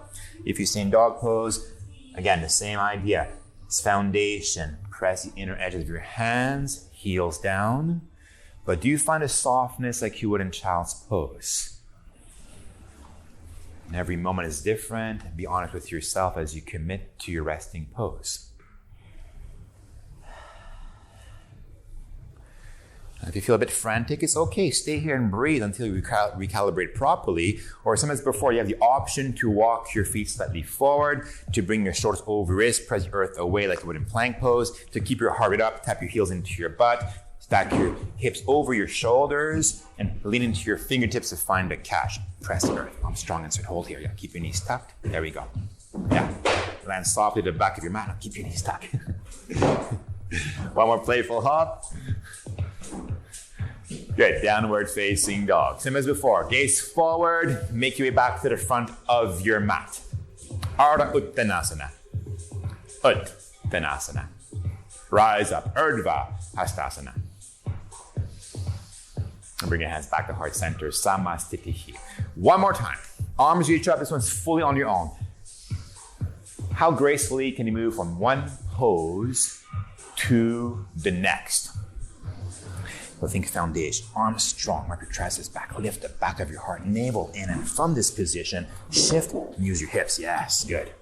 If you stay in dog pose, again, the same idea. It's foundation. Press the inner edges of your hands, heels down. But do you find a softness like you would in child's pose? And every moment is different. Be honest with yourself as you commit to your resting pose. If you feel a bit frantic, it's okay. Stay here and breathe until you recalibrate properly. Or sometimes before, you have the option to walk your feet slightly forward, to bring your shoulders over wrist, press the earth away like you would in plank pose, to keep your heart rate up, tap your heels into your butt, stack your hips over your shoulders, and lean into your fingertips to find a catch. Press the earth. I'm strong and straight. Hold here. Yeah, keep your knees tucked. There we go. Yeah. Land softly to the back of your mat. Now keep your knees tucked. One more playful hop. Good, downward facing dog. Same as before, gaze forward, make your way back to the front of your mat. Ardha Uttanasana. Uttanasana. Rise up, Urdhva Hastasana. And bring your hands back to heart center, Samastitihi. One more time. Arms reach up, this one's fully on your own. How gracefully can you move from one pose to the next? So think foundation, arms strong, wrap your triceps back, lift the back of your heart, navel in, and from this position, shift and use your hips. Yes, good.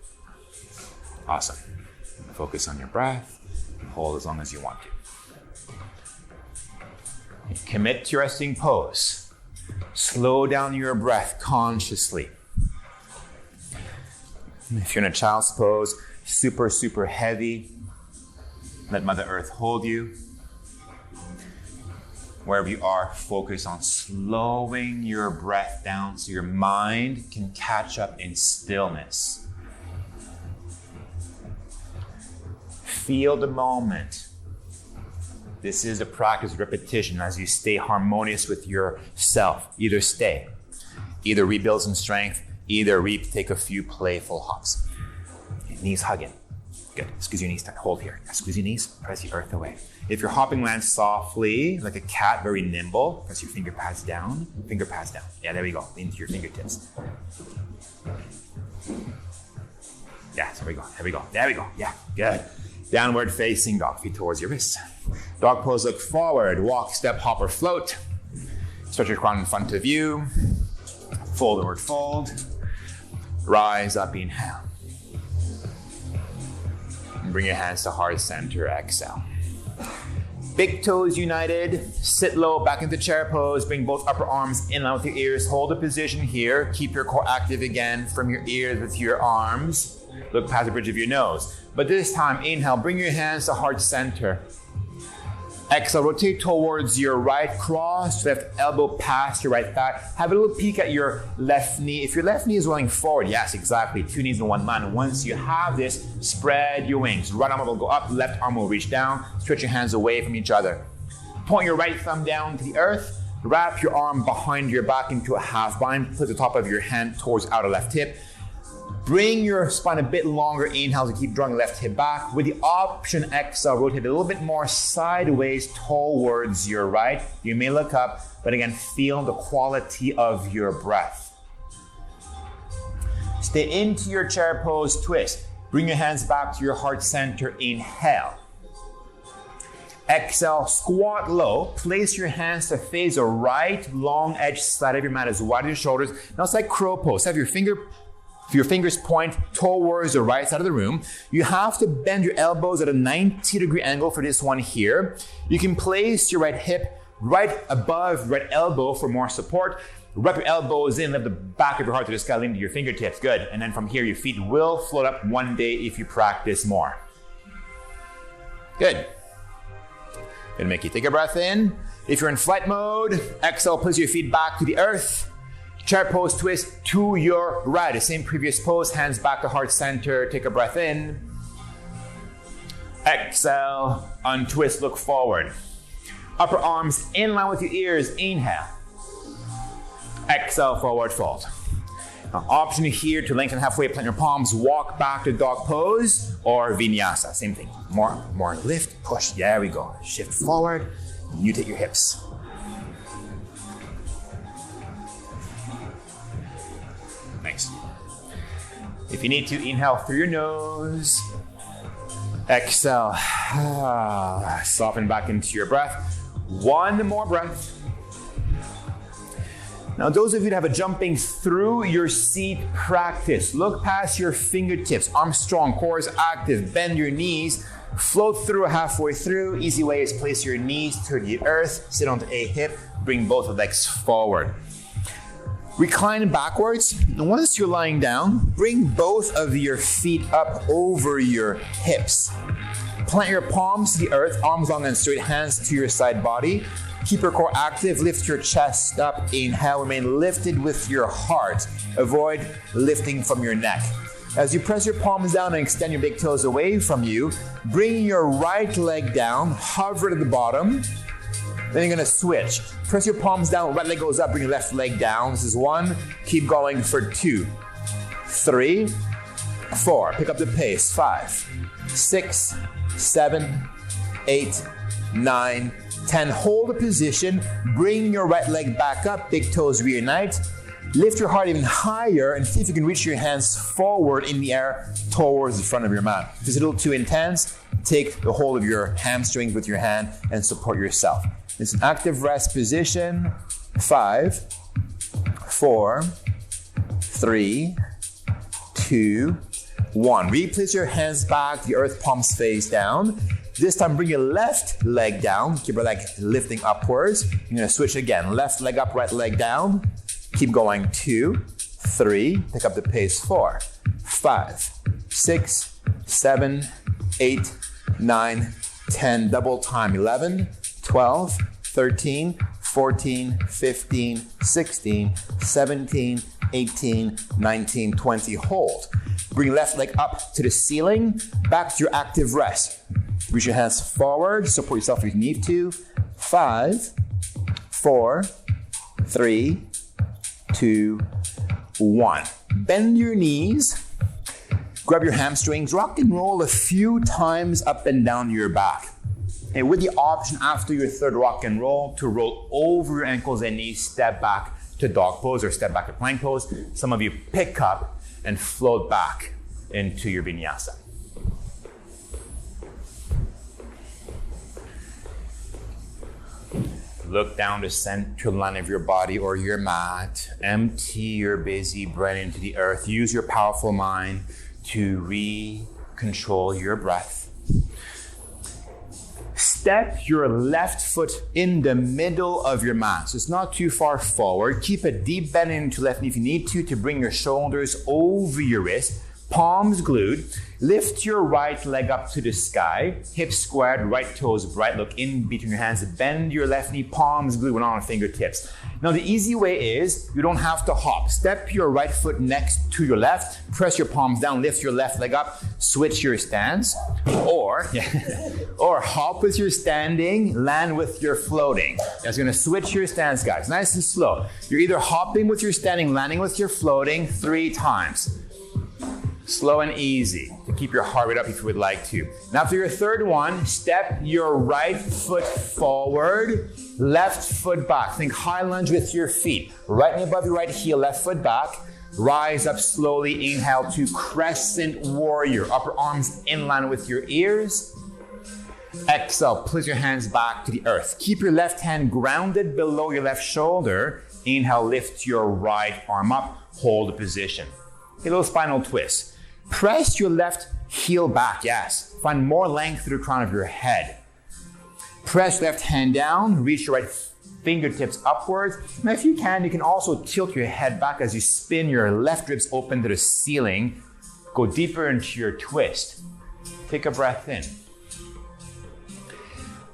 Awesome. Focus on your breath, hold as long as you want to. Commit to your resting pose. Slow down your breath consciously. If you're in a child's pose, super, super heavy, let Mother Earth hold you. Wherever you are, focus on slowing your breath down so your mind can catch up in stillness. Feel the moment. This is a practice of repetition as you stay harmonious with yourself. Either stay, either rebuild some strength, either take a few playful hops. Knees hugging. Good. Squeeze your knees. Hold here. Squeeze your knees. Press the earth away. If you're hopping, land softly, like a cat, very nimble. Press your finger pads down. Finger pads down. Yeah, there we go. Lean into your fingertips. Yeah, there we go. There we go. There we go. Yeah, good. Downward facing dog. Feet towards your wrists. Dog pose, look forward. Walk, step, hop, or float. Stretch your crown in front of you. Forward fold. Rise up, inhale. And bring your hands to heart center, exhale. Big toes united, sit low, back into chair pose, bring both upper arms in line with your ears, hold the position here, keep your core active again from your ears with your arms, look past the bridge of your nose. But this time, inhale, bring your hands to heart center. Exhale, rotate towards your right, cross left elbow past your right thigh. Have a little peek at your left knee. If your left knee is rolling forward, yes, exactly, 2 knees in one line. And once you have this, spread your wings. Right arm will go up, left arm will reach down. Stretch your hands away from each other. Point your right thumb down to the earth. Wrap your arm behind your back into a half bind. Put the top of your hand towards outer left hip. Bring your spine a bit longer. Inhale to keep drawing left hip back. With the option, exhale, rotate a little bit more sideways towards your right. You may look up, but again, feel the quality of your breath. Stay into your chair pose twist. Bring your hands back to your heart center. Inhale. Exhale, squat low. Place your hands to face the right long edge side of your mat as wide as your shoulders. Now it's like crow pose. Have your fingers point towards the right side of the room. You have to bend your elbows at a 90-degree angle for this one here. You can place your right hip right above right elbow for more support. Wrap your elbows in, lift the back of your heart to the sky, lean to your fingertips. Good. And then from here, your feet will float up one day if you practice more. Good. Gonna make you take a breath in. If you're in flight mode, exhale, place your feet back to the earth. Chair pose twist to your right. The same previous pose, hands back to heart center. Take a breath in. Exhale, untwist, look forward. Upper arms in line with your ears. Inhale. Exhale, forward fold. Now, option here to lengthen halfway, plant your palms, walk back to dog pose or vinyasa. Same thing. More lift, push. There we go. Shift forward. Mutate your hips. Nice. If you need to, inhale through your nose. Exhale. Soften back into your breath. One more breath. Now, those of you that have a jumping through your seat practice, look past your fingertips, arms strong, core is active, bend your knees, float through halfway through. Easy way is place your knees to the earth, sit onto a hip, bring both legs forward. Recline backwards, and once you're lying down, bring both of your feet up over your hips. Plant your palms to the earth, arms long and straight, hands to your side body. Keep your core active, lift your chest up, inhale, remain lifted with your heart. Avoid lifting from your neck. As you press your palms down and extend your big toes away from you, bring your right leg down, hover to the bottom. Then you're gonna switch. Press your palms down, right leg goes up, bring your left leg down. This is 1, keep going for 2, 3, 4, pick up the pace, 5, 6, 7, 8, 9, 10, hold a position, bring your right leg back up, big toes reunite, lift your heart even higher and see if you can reach your hands forward in the air towards the front of your mat. If it's a little too intense, take the hold of your hamstrings with your hand and support yourself. It's an active rest position. 5, 4, 3, 2, 1. Replace your hands back, the earth palms face down. This time, bring your left leg down. Keep your leg lifting upwards. You're gonna switch again. Left leg up, right leg down. Keep going. 2, 3. Pick up the pace. 4, 5, 6, 7, 8, 9, 10. Double time. 11, 12, 13, 14, 15, 16, 17, 18, 19, 20. Hold. Bring left leg up to the ceiling. Back to your active rest. Reach your hands forward, support yourself if you need to. 5, 4, 3, 2, 1. Bend your knees, grab your hamstrings, rock and roll a few times up and down your back. And with the option after your third rock and roll to roll over your ankles and knees, step back to dog pose or step back to plank pose. Some of you pick up and float back into your vinyasa. Look down the central line of your body or your mat. Empty your busy brain into the earth. Use your powerful mind to re-control your breath. Step your left foot in the middle of your mat. So it's not too far forward. Keep a deep bend into left knee if you need to bring your shoulders over your wrist. Palms glued. Lift your right leg up to the sky. Hips squared, right toes bright. Look in between your hands. Bend your left knee, palms glued on fingertips. Now the easy way is you don't have to hop. Step your right foot next to your left. Press your palms down. Lift your left leg up. Switch your stance. Or hop with your standing. Land with your floating. That's going to switch your stance, guys. Nice and slow. You're either hopping with your standing, landing with your floating 3 times. Slow and easy to keep your heart rate up if you would like to. Now for your third one, step your right foot forward, left foot back. Think high lunge with your feet. Right knee above your right heel, left foot back. Rise up slowly. Inhale to crescent warrior. Upper arms in line with your ears. Exhale, place your hands back to the earth. Keep your left hand grounded below your left shoulder. Inhale, lift your right arm up. Hold the position. A little spinal twist. Press your left heel back, yes. Find more length through the crown of your head. Press left hand down, reach your right fingertips upwards. Now if you can also tilt your head back as you spin your left ribs open to the ceiling. Go deeper into your twist. Take a breath in.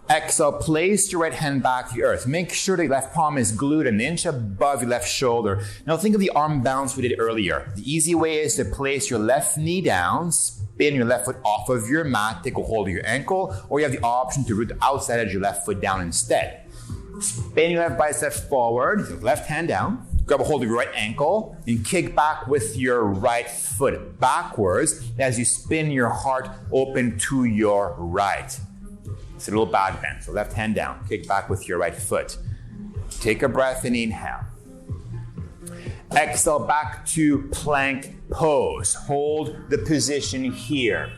Exhale, place your right hand back to the earth. Make sure the left palm is glued an inch above your left shoulder. Now think of the arm balance we did earlier. The easy way is to place your left knee down, spin your left foot off of your mat, take a hold of your ankle, or you have the option to root the outside edge of your left foot down instead. Spin your left bicep forward, left hand down, grab a hold of your right ankle, and kick back with your right foot backwards as you spin your heart open to your right. It's a little back bend. So left hand down, kick back with your right foot. Take a breath and inhale. Exhale back to plank pose. Hold the position here.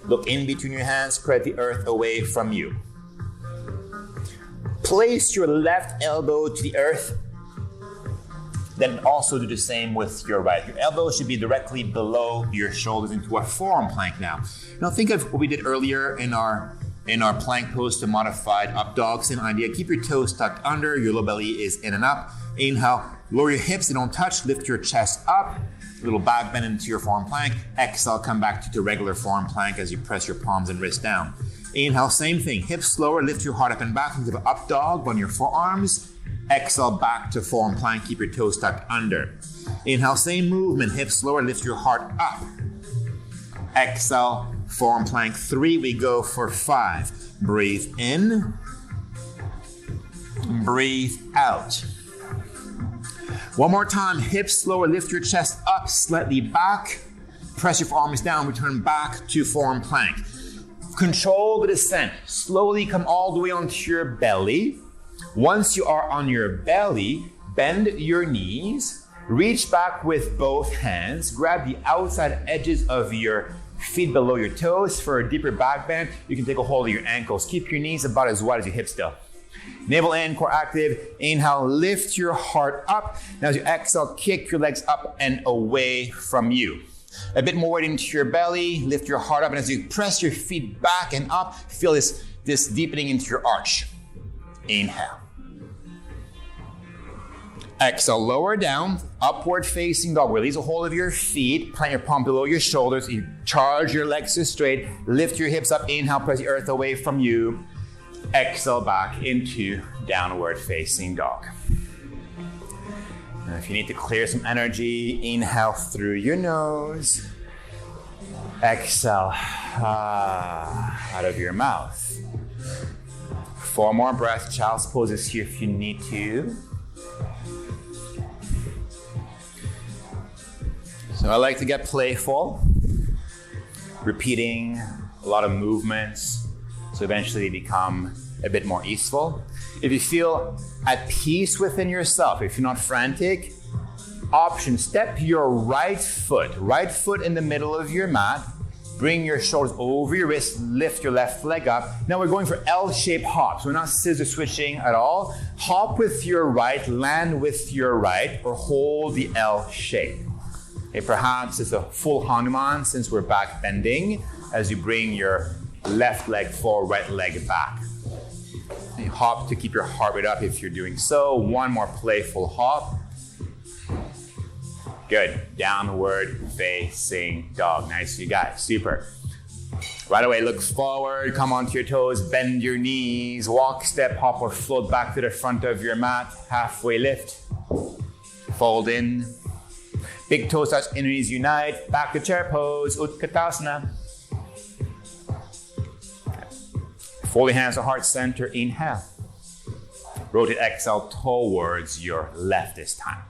Look in between your hands, spread the earth away from you. Place your left elbow to the earth. Then also do the same with your right. Your elbow should be directly below your shoulders into a forearm plank now. Now think of what we did earlier in our plank pose to modified up dog. Same idea. Keep your toes tucked under. Your low belly is in and up. Inhale. Lower your hips. They don't touch. Lift your chest up. A little back bend into your forearm plank. Exhale. Come back to the regular forearm plank as you press your palms and wrists down. Inhale. Same thing. Hips lower. Lift your heart up and back. Think of an up dog on your forearms. Exhale back to forearm plank. Keep your toes tucked under. Inhale, same movement. Hips lower, lift your heart up. Exhale, forearm plank 3. We go for 5. Breathe in. Breathe out. One more time. Hips lower, lift your chest up, slightly back. Press your forearms down, return back to forearm plank. Control the descent. Slowly come all the way onto your belly. Once you are on your belly, bend your knees, reach back with both hands, grab the outside edges of your feet below your toes. For a deeper back bend, you can take a hold of your ankles. Keep your knees about as wide as your hips still. Navel in, core active. Inhale, lift your heart up. Now as you exhale, kick your legs up and away from you. A bit more weight into your belly, lift your heart up, and as you press your feet back and up, feel this deepening into your arch. Inhale. Exhale, lower down, upward facing dog. Release a hold of your feet, plant your palm below your shoulders. You charge your legs to straight, lift your hips up. Inhale, press the earth away from you. Exhale back into downward facing dog. And if you need to clear some energy, inhale through your nose. Exhale out of your mouth. 4 more breaths. Child's pose is here if you need to. So I like to get playful, repeating a lot of movements, so eventually they become a bit more easeful. If you feel at peace within yourself, if you're not frantic, option, step your right foot in the middle of your mat, bring your shoulders over your wrists, lift your left leg up. Now we're going for L-shaped hops. We're not scissor switching at all. Hop with your right, land with your right, or hold the L shape. Okay, perhaps it's a full Hanuman since we're back bending as you bring your left leg forward, right leg back. And you hop to keep your heart rate up if you're doing so. 1 more playful hop. Good. Downward facing dog. Nice, you guys. Super. Right away, look forward, come onto your toes, bend your knees, walk, step, hop, or float back to the front of your mat. Halfway lift. Fold in. Big toes touch, inner knees unite. Back to chair pose, Utkatasana. Fold your hands to heart center, inhale. Rotate, exhale towards your left this time.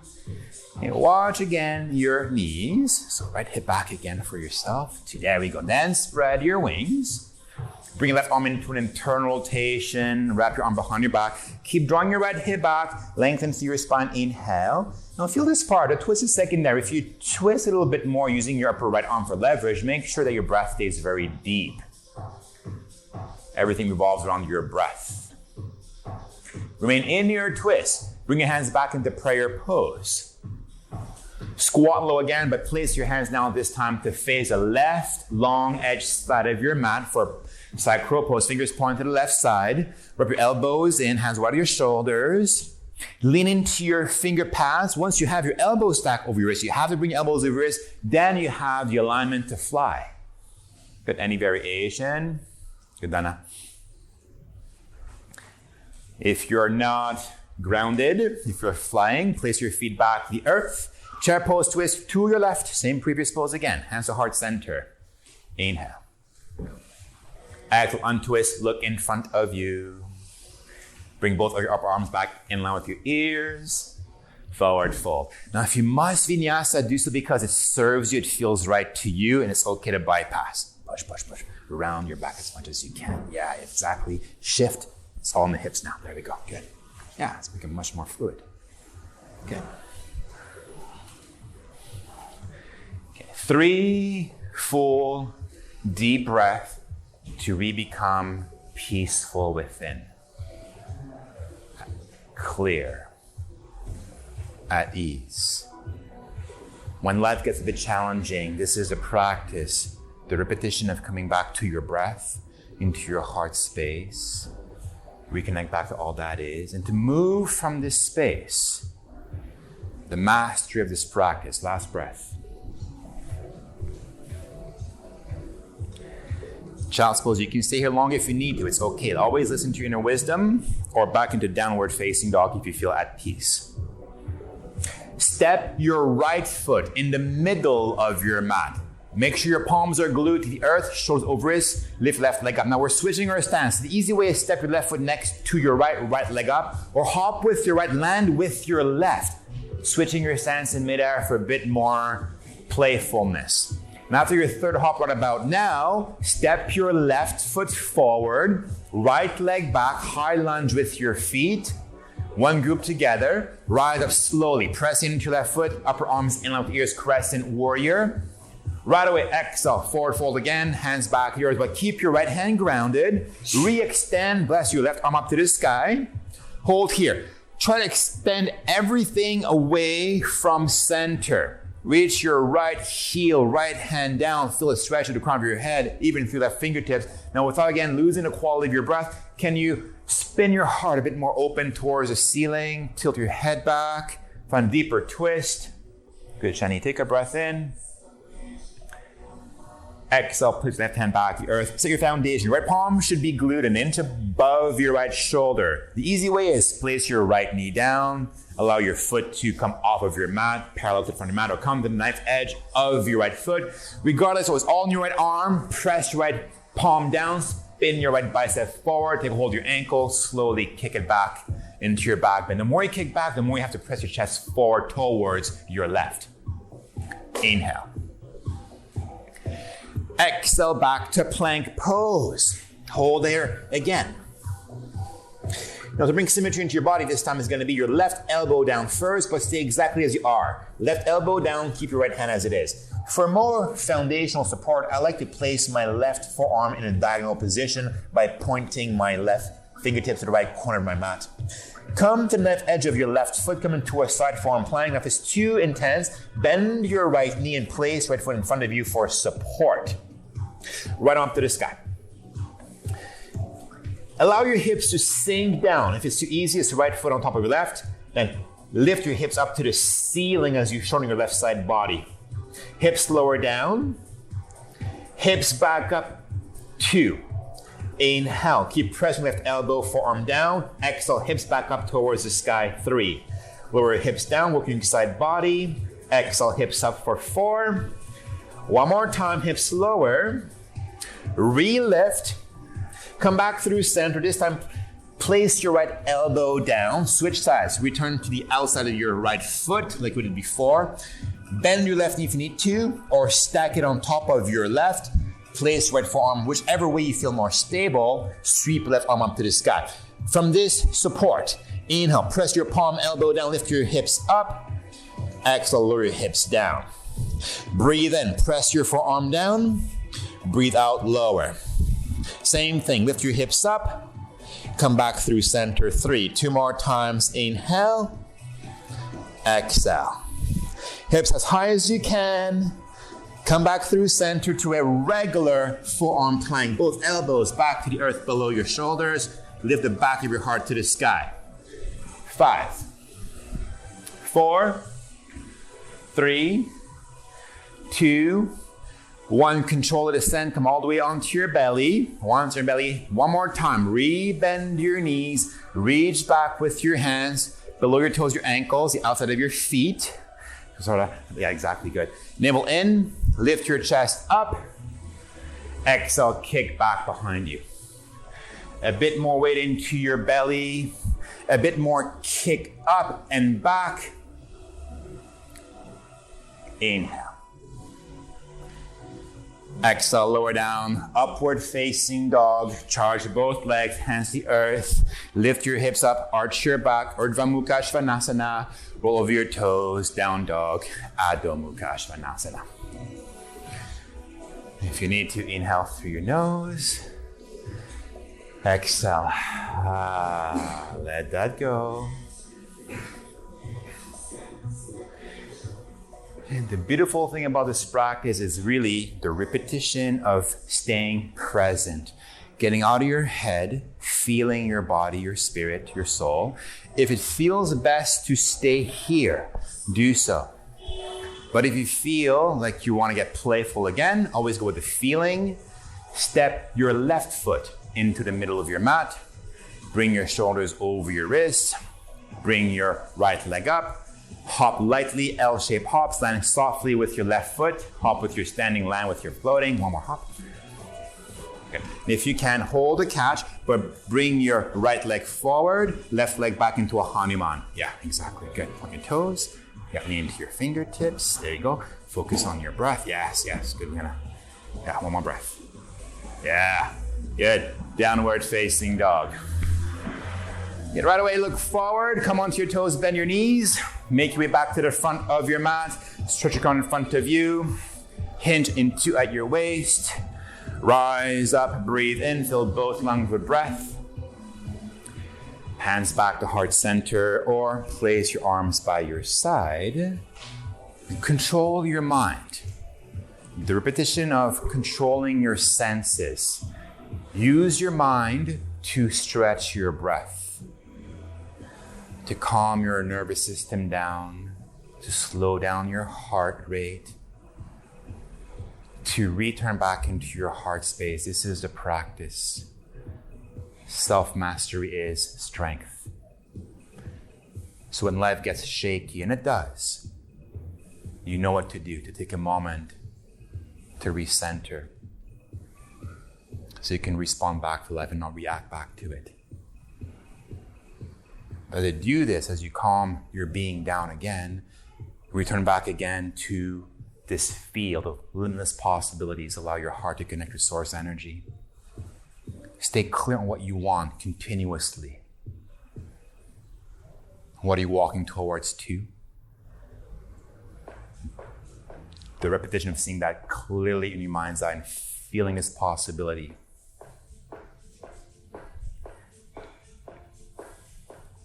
And watch again your knees. So right hip back again for yourself. There we go. Then spread your wings. Bring your left arm into an internal rotation. Wrap your arm behind your back. Keep drawing your right hip back. Lengthen through your spine. Inhale. Now feel this part. The twist is secondary. If you twist a little bit more using your upper right arm for leverage, make sure that your breath stays very deep. Everything revolves around your breath. Remain in your twist. Bring your hands back into prayer pose. Squat low again, but place your hands now this time to face the left long edge side of your mat for side crow pose. Fingers point to the left side. Rub your elbows in, hands wide of your shoulders. Lean into your finger pads. Once you have your elbows stacked over your wrist, you have to bring your elbows over your wrist. Then you have the alignment to fly. Good. Any variation? Good, Dana. If you're not grounded, if you're flying, place your feet back to the earth. Chair pose, twist to your left. Same previous pose again. Hands to heart center. Inhale. Exhale, untwist, look in front of you. Bring both of your upper arms back in line with your ears. Forward fold. Now, if you must vinyasa, do so because it serves you, it feels right to you, and it's okay to bypass. Push, push, push. Round your back as much as you can. Yeah, exactly. Shift. It's all in the hips now. There we go. Good. Yeah, it's become much more fluid. Good. 3 full deep breaths to become peaceful within. Clear. At ease. When life gets a bit challenging, this is a practice, the repetition of coming back to your breath, into your heart space, reconnect back to all that is, and to move from this space, the mastery of this practice. Last breath. Child's pose, you can stay here long if you need to. It's okay. Always listen to your inner wisdom, or back into downward facing dog if you feel at peace. Step your right foot in the middle of your mat. Make sure your palms are glued to the earth, shoulders over wrists, lift left leg up. Now we're switching our stance. The easy way is step your left foot next to your right leg up, or hop with your right, land with your left. Switching your stance in midair for a bit more playfulness. And after your third hop right about now, step your left foot forward, right leg back, high lunge with your feet. One group together, rise up slowly, press into your left foot, upper arms in line with ears, crescent warrior. Right away, exhale, forward fold again, hands back yours, but keep your right hand grounded. Re-extend, bless your left arm up to the sky. Hold here. Try to extend everything away from center. Reach your right heel, right hand down. Feel a stretch at the crown of your head, even through left fingertips. Now, without again losing the quality of your breath, can you spin your heart a bit more open towards the ceiling? Tilt your head back. Find a deeper twist. Good, Shani. Take a breath in. Exhale, push left hand back to the earth. Set your foundation. Your right palm should be glued an inch above your right shoulder. The easy way is place your right knee down. Allow your foot to come off of your mat, parallel to the front of your mat, or come to the knife edge of your right foot. Regardless, so it's all in your right arm. Press your right palm down. Spin your right bicep forward. Take a hold of your ankle. Slowly kick it back into your back bend. The more you kick back, the more you have to press your chest forward towards your left. Inhale. Exhale back to plank pose. Hold there again. Now to bring symmetry into your body, this time is going to be your left elbow down first, but stay exactly as you are. Left elbow down, keep your right hand as it is. For more foundational support, I like to place my left forearm in a diagonal position by pointing my left fingertips to the right corner of my mat. Come to the left edge of your left foot, come into a side forearm plank. Now if it's too intense, bend your right knee and place right foot in front of you for support. Right arm up to the sky. Allow your hips to sink down. If it's too easy, it's the right foot on top of your left. Then lift your hips up to the ceiling as you're showing your left side body. Hips lower down. Hips back up. 2. Inhale. Keep pressing left elbow, forearm down. Exhale, hips back up towards the sky. 3. Lower hips down, working side body. Exhale, hips up for 4. One more time, hips lower. Re-lift. Come back through center. This time, Place your right elbow down, switch sides. Return to the outside of your right foot like we did before. Bend your left knee if you need to, or stack it on top of your left. Place right forearm, whichever way you feel more stable. Sweep left arm up to the sky. From this support, inhale, press your palm, elbow down, lift your hips up. Exhale, lower your hips down. Breathe in, press your forearm down. Breathe out, lower. Same thing, lift your hips up. Come back through center, 3. 2 more times, inhale. Exhale. Hips as high as you can. Come back through center to a regular forearm plank. Both elbows back to the earth below your shoulders. Lift the back of your heart to the sky. 5, 4, 3, 2, 1. Control the descent. Come all the way onto your belly. Onto your belly. One more time. Re-bend your knees. Reach back with your hands. Below your toes, your ankles, the outside of your feet. Yeah, exactly, good. Navel in. Lift your chest up. Exhale, kick back behind you. A bit more weight into your belly. A bit more kick up and back. Inhale. Exhale, lower down, upward facing dog. Charge both legs, hands to the earth. Lift your hips up, arch your back. Urdhva Mukha Svanasana. Roll over your toes, down dog. Adho Mukha Svanasana. If you need to, inhale through your nose. Exhale. Let that go. And the beautiful thing about this practice is really the repetition of staying present, getting out of your head, feeling your body, your spirit, your soul. If it feels best to stay here, do so. But if you feel like you want to get playful again, always go with the feeling. Step your left foot into the middle of your mat. Bring your shoulders over your wrists. Bring your right leg up. Hop lightly, L-shaped hops, landing softly with your left foot. Hop with your standing, land with your floating. One more hop. Okay. If you can, hold a catch, but bring your right leg forward, left leg back into a Hanuman. Yeah, exactly. Good. On your toes. Yeah, knee into your fingertips. There you go. Focus on your breath. Yes, yes. Good. One more breath. Yeah, good. Downward facing dog. Get right away, look forward, come onto your toes, bend your knees, make your way back to the front of your mat, stretch your arm in front of you, hinge into at your waist, rise up, breathe in, fill both lungs with breath, hands back to heart center, or place your arms by your side, control your mind. The repetition of controlling your senses. Use your mind to stretch your breath, to calm your nervous system down, to slow down your heart rate, to return back into your heart space. This is the practice. Self-mastery is strength. So when life gets shaky, and it does, you know what to do, to take a moment to recenter, so you can respond back to life and not react back to it. But to do this, as you calm your being down again, return back again to this field of limitless possibilities. Allow your heart to connect with source energy. Stay clear on what you want continuously. What are you walking towards to? The repetition of seeing that clearly in your mind's eye and feeling this possibility.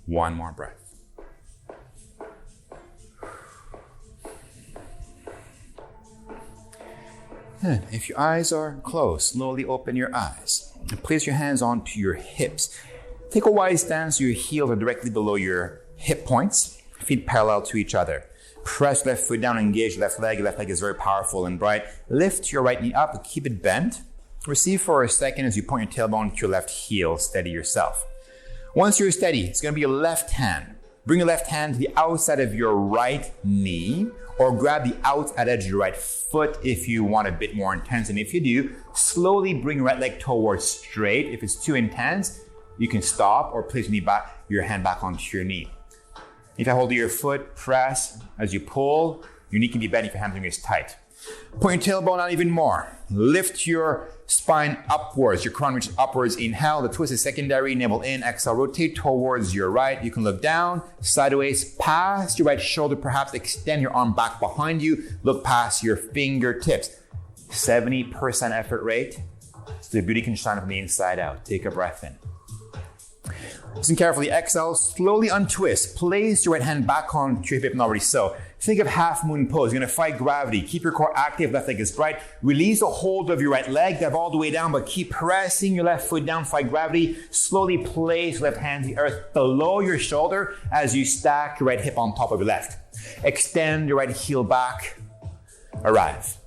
One more breath. And if your eyes are closed, slowly open your eyes and place your hands onto your hips. Take a wide stance. Your heels are directly below your hip points, feet parallel to each other. Press left foot down, engage left leg. Left leg is very powerful and bright. Lift your right knee up and keep it bent. Receive for a second as you point your tailbone to your left heel. Steady yourself. Once you're steady, it's going to be your left hand. Bring your left hand to the outside of your right knee, or grab the outside edge of your right foot if you want a bit more intense. And if you do, slowly bring your right leg towards straight. If it's too intense, you can stop or place your hand back onto your knee. If I hold your foot, press. As you pull, your knee can be bent if your hamstring is tight. Point your tailbone out even more. Lift your spine upwards. Your crown reaches upwards. Inhale. The twist is secondary. Navel in. Exhale. Rotate towards your right. You can look down, sideways, past your right shoulder. Perhaps extend your arm back behind you. Look past your fingertips. 70% effort rate. So the beauty can shine from the inside out. Take a breath in. Listen carefully. Exhale. Slowly untwist. Place your right hand back onto your hip, and already so. Think of half moon pose. You're going to fight gravity. Keep your core active. Left leg is bright. Release the hold of your right leg. Dive all the way down, but keep pressing your left foot down. Fight gravity. Slowly place your left hand to the earth below your shoulder as you stack your right hip on top of your left. Extend your right heel back. Arrive.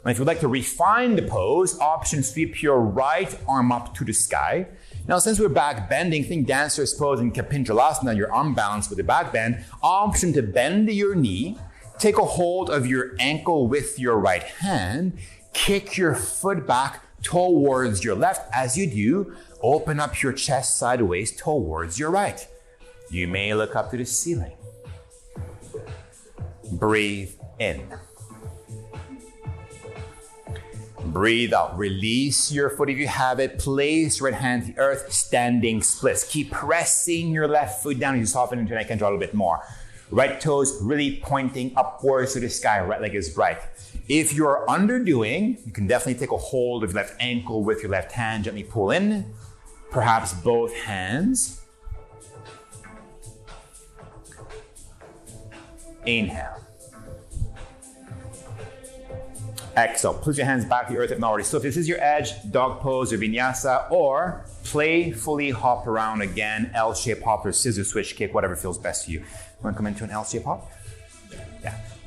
And if you'd like to refine the pose, option sweep your right arm up to the sky. Now, since we're back bending, think dancer's pose in Kapindralasana, your arm balance with the back bend. Option to bend your knee, take a hold of your ankle with your right hand, kick your foot back towards your left. As you do, open up your chest sideways towards your right. You may look up to the ceiling. Breathe in. Breathe out. Release your foot if you have it. Place your right hand to the earth. Standing splits. Keep pressing your left foot down as you soften into your neck and draw a little bit more. Right toes really pointing upwards to the sky. Right leg is bright. If you're underdoing, you can definitely take a hold of your left ankle with your left hand. Gently pull in. Perhaps both hands. Inhale. Exhale. Push your hands back to the earth if not already. So if this is your edge, dog pose or vinyasa, or playfully hop around again, L-shape hop or scissor switch kick, whatever feels best for you. Want to come into an L-shape hop?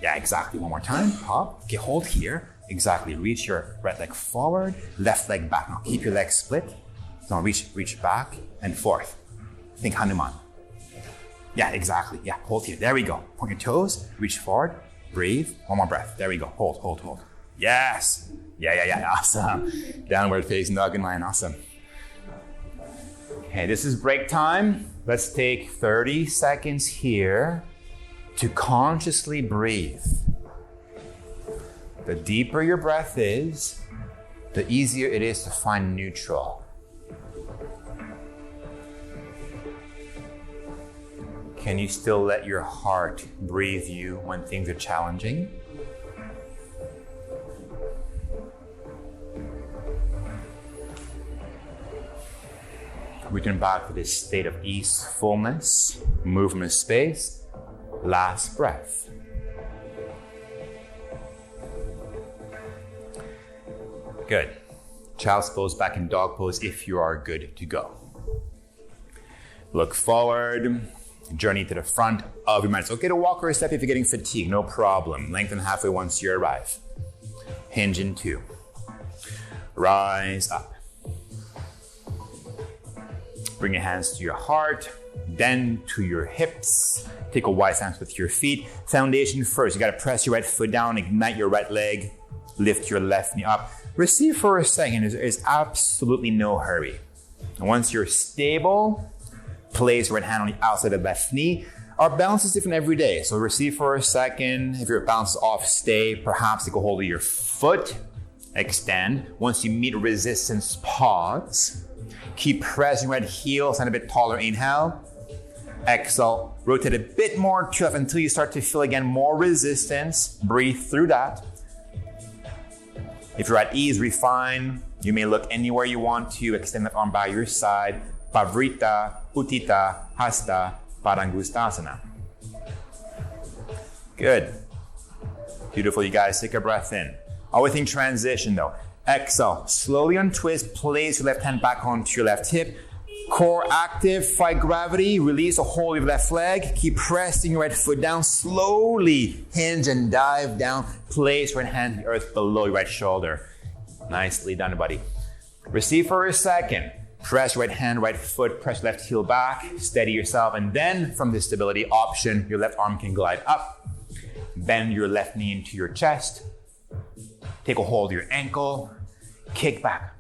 Yeah, exactly. One more time. Hop. Okay, hold here. Exactly. Reach your right leg forward, left leg back. Now keep your legs split. So reach back and forth. Think Hanuman. Yeah, exactly. Yeah, hold here. There we go. Point your toes, reach forward, breathe. One more breath. There we go. Hold. Yes. Yeah. Awesome. Downward facing dog and lion. Awesome. Okay, this is break time. Let's take 30 seconds here to consciously breathe. The deeper your breath is, the easier it is to find neutral. Can you still let your heart breathe you when things are challenging? Return back to this state of ease, fullness, movement space. Last breath. Good. Child's pose, back in dog pose if you are good to go. Look forward. Journey to the front of your mat. It's okay to walk or a step if you're getting fatigued, no problem. Lengthen halfway once you arrive. Hinge in 2. Rise up. Bring your hands to your heart, then to your hips. Take a wide stance with your feet. Foundation first. You gotta press your right foot down, ignite your right leg, lift your left knee up. Receive for a second. There's absolutely no hurry. And once you're stable, place right hand on the outside of the left knee. Our balance is different every day. So receive for a second. If your balance is off, stay. Perhaps take a hold of your foot. Extend. Once you meet resistance, pause. Keep pressing right heel, stand a bit taller. Inhale. Exhale. Rotate a bit more to left until you start to feel again more resistance. Breathe through that. If you're at ease, refine. You may look anywhere you want to. Extend that arm by your side. Pavrita, Uttita, Hasta, Padangustasana. Good. Beautiful, you guys. Take a breath in. Always in transition though. Exhale. Slowly untwist. Place your left hand back onto your left hip. Core active. Fight gravity. Release a hold of your left leg. Keep pressing your right foot down. Slowly hinge and dive down. Place your right hand to the earth below your right shoulder. Nicely done, buddy. Receive for a second. Press right hand, right foot, press left heel back, steady yourself, and then from this stability option, your left arm can glide up. Bend your left knee into your chest. Take a hold of your ankle. Kick back.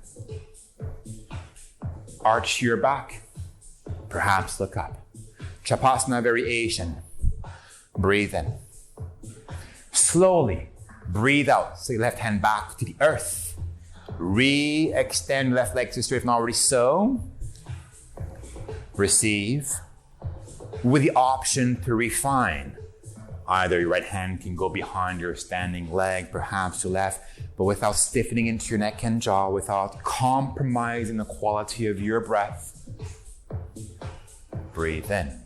Arch your back. Perhaps look up. Chapasana variation. Breathe in. Slowly breathe out. So your left hand back to the earth. Re-extend left leg to straight if not already so. Receive. With the option to refine. Either your right hand can go behind your standing leg, perhaps to left, but without stiffening into your neck and jaw, without compromising the quality of your breath. Breathe in.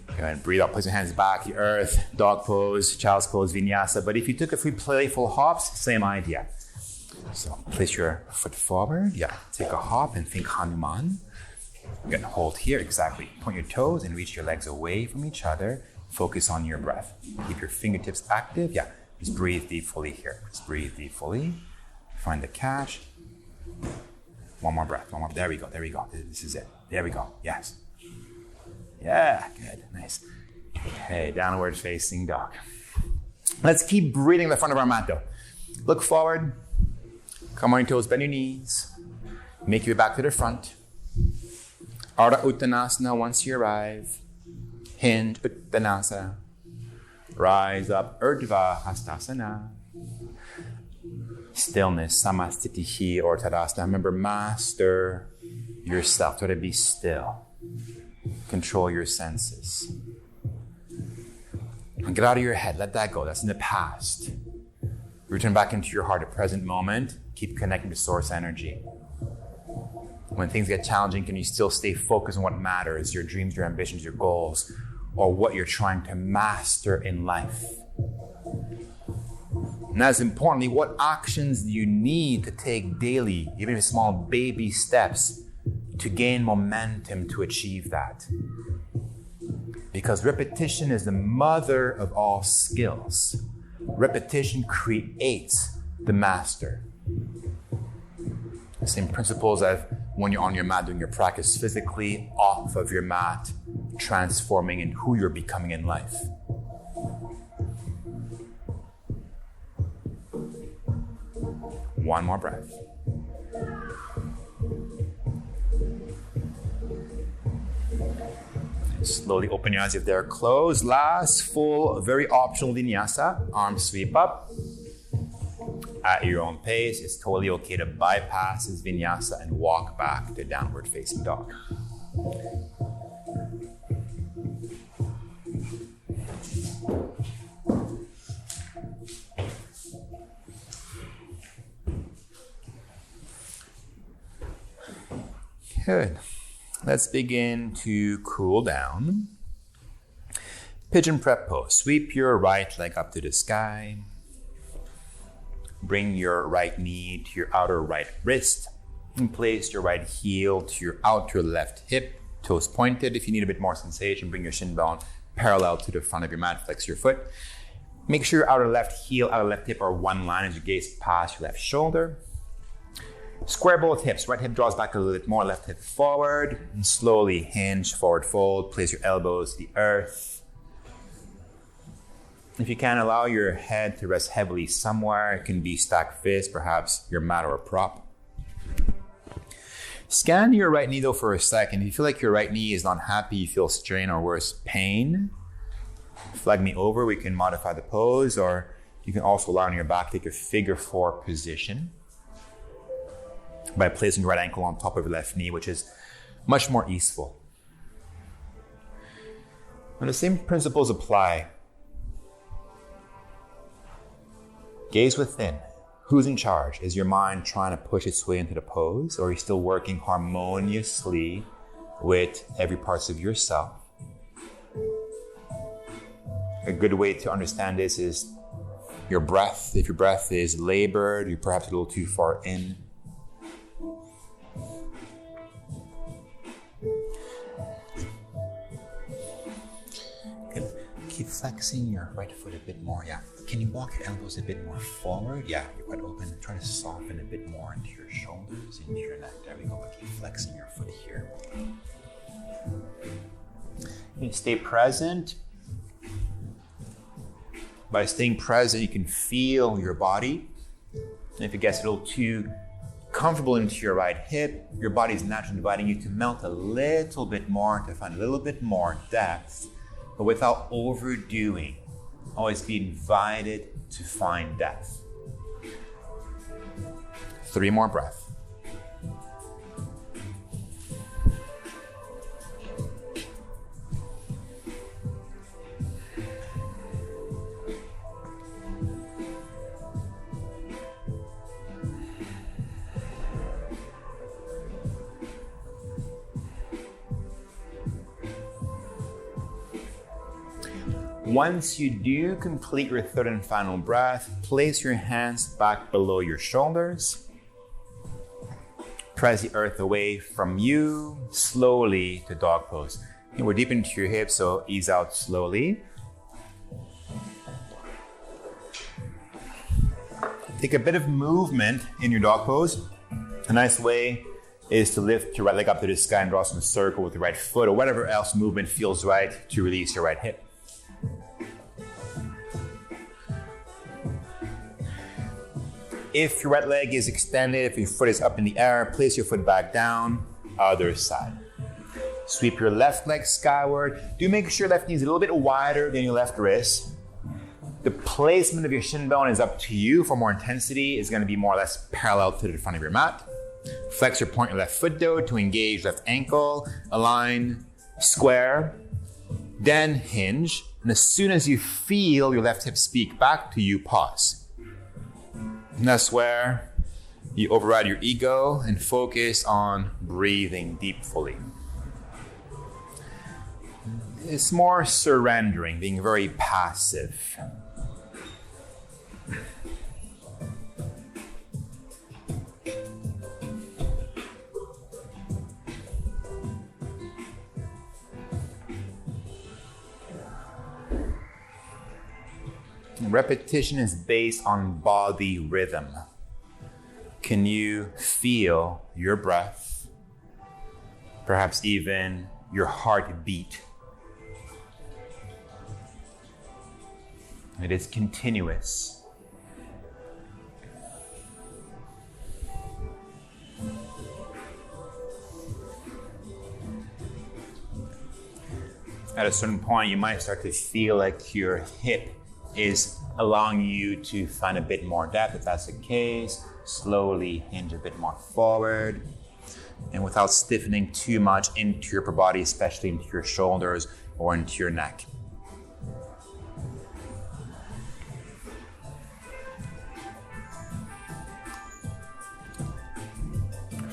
Go ahead and breathe out, place your hands back, the earth, dog pose, child's pose, vinyasa. But if you took a few playful hops, same idea. So place your foot forward, take a hop and think Hanuman. Again, hold here, exactly. Point your toes and reach your legs away from each other. Focus on your breath. Keep your fingertips active. Just breathe deep fully here. Just breathe deep fully. Find the catch. One more breath, one more. There we go. This is it. There we go. Yes. Yeah, good, nice. Okay, downward facing dog. Let's keep breathing in the front of our mat though. Look forward. Come on your toes, bend your knees. Make your way back to the front. Ardha Uttanasana once you arrive. Hinge Uttanasana. Rise up, Urdhva Hastasana. Stillness, Samastitihi or Tadasana. Remember, master yourself. Try to be still. Control your senses. And get out of your head. Let that go. That's in the past. Return back into your heart at present moment. Keep connecting to source energy. When things get challenging, can you still stay focused on what matters, your dreams, your ambitions, your goals, or what you're trying to master in life? And as importantly, what actions do you need to take daily, even if small baby steps, to gain momentum to achieve that? Because repetition is the mother of all skills. Repetition creates the master. The same principles as when you're on your mat doing your practice physically, off of your mat, transforming in who you're becoming in life. One more breath. Slowly open your eyes if they're closed. Last full, very optional vinyasa. Arms sweep up. At your own pace, it's totally okay to bypass this vinyasa and walk back to downward facing dog. Good. Let's begin to cool down. Pigeon prep pose. Sweep your right leg up to the sky. Bring your right knee to your outer right wrist and place your right heel to your outer left hip, toes pointed. If you need a bit more sensation, bring your shin bone parallel to the front of your mat, flex your foot. Make sure your outer left heel, outer left hip are one line as you gaze past your left shoulder. Square both hips. Right hip draws back a little bit more, left hip forward, and slowly hinge, forward fold. Place your elbows to the earth. If you can, allow your head to rest heavily somewhere. It can be stacked fist, perhaps your mat or a prop. Scan your right knee though for a second. If you feel like your right knee is not happy, you feel strain or worse, pain, flag me over. We can modify the pose, or you can also lie on your back, take a figure 4 position by placing your right ankle on top of your left knee, which is much more easeful. And the same principles apply. Gaze within. Who's in charge? Is your mind trying to push its way into the pose, or are you still working harmoniously with every part of yourself? A good way to understand this is your breath. If your breath is labored, you're perhaps a little too far in. Keep flexing your right foot a bit more. Can you walk your elbows a bit more forward? You're quite open. Try to soften a bit more into your shoulders, into your neck. There we go. But keep flexing your foot here. You stay present. By staying present, you can feel your body. And if it gets a little too comfortable into your right hip. Your body is naturally inviting you to melt a little bit more, to find a little bit more depth, but without overdoing. Always be invited to find depth. 3 more breaths. Once you do complete your 3rd and final breath, place your hands back below your shoulders. Press the earth away from you, slowly to dog pose. And we're deep into your hips, so ease out slowly. Take a bit of movement in your dog pose. A nice way is to lift your right leg up to the sky and draw some circle with the right foot, or whatever else movement feels right to release your right hip. If your right leg is extended, if your foot is up in the air, place your foot back down, other side. Sweep your left leg skyward. Do make sure your left knee is a little bit wider than your left wrist. The placement of your shin bone is up to you. For more intensity, it's going to be more or less parallel to the front of your mat. Flex or point your left foot though to engage left ankle, align, square, then hinge. And as soon as you feel your left hip speak back to you, pause. And that's where you override your ego and focus on breathing deep fully. It's more surrendering, being very passive. Repetition is based on body rhythm. Can you feel your breath? Perhaps even your heartbeat. It is continuous. At a certain point, you might start to feel like your hip is allowing you to find a bit more depth. If that's the case, slowly hinge a bit more forward, and without stiffening too much into your upper body, especially into your shoulders or into your neck.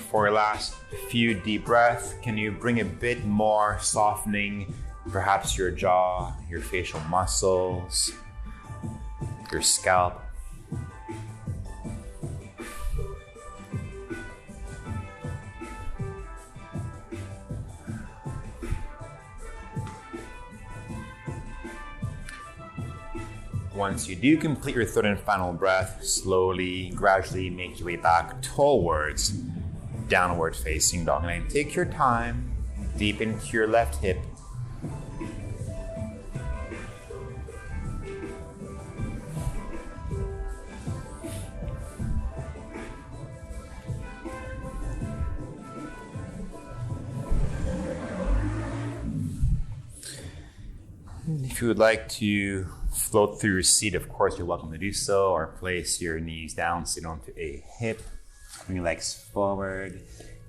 For your last few deep breaths, can you bring a bit more softening, perhaps your jaw, your facial muscles, your scalp. Once you do complete your 3rd and final breath, slowly, gradually make your way back towards downward facing dog. And take your time, deep into your left hip. If you would like to float through your seat, of course, you're welcome to do so, or place your knees down, sit onto a hip, bring your legs forward.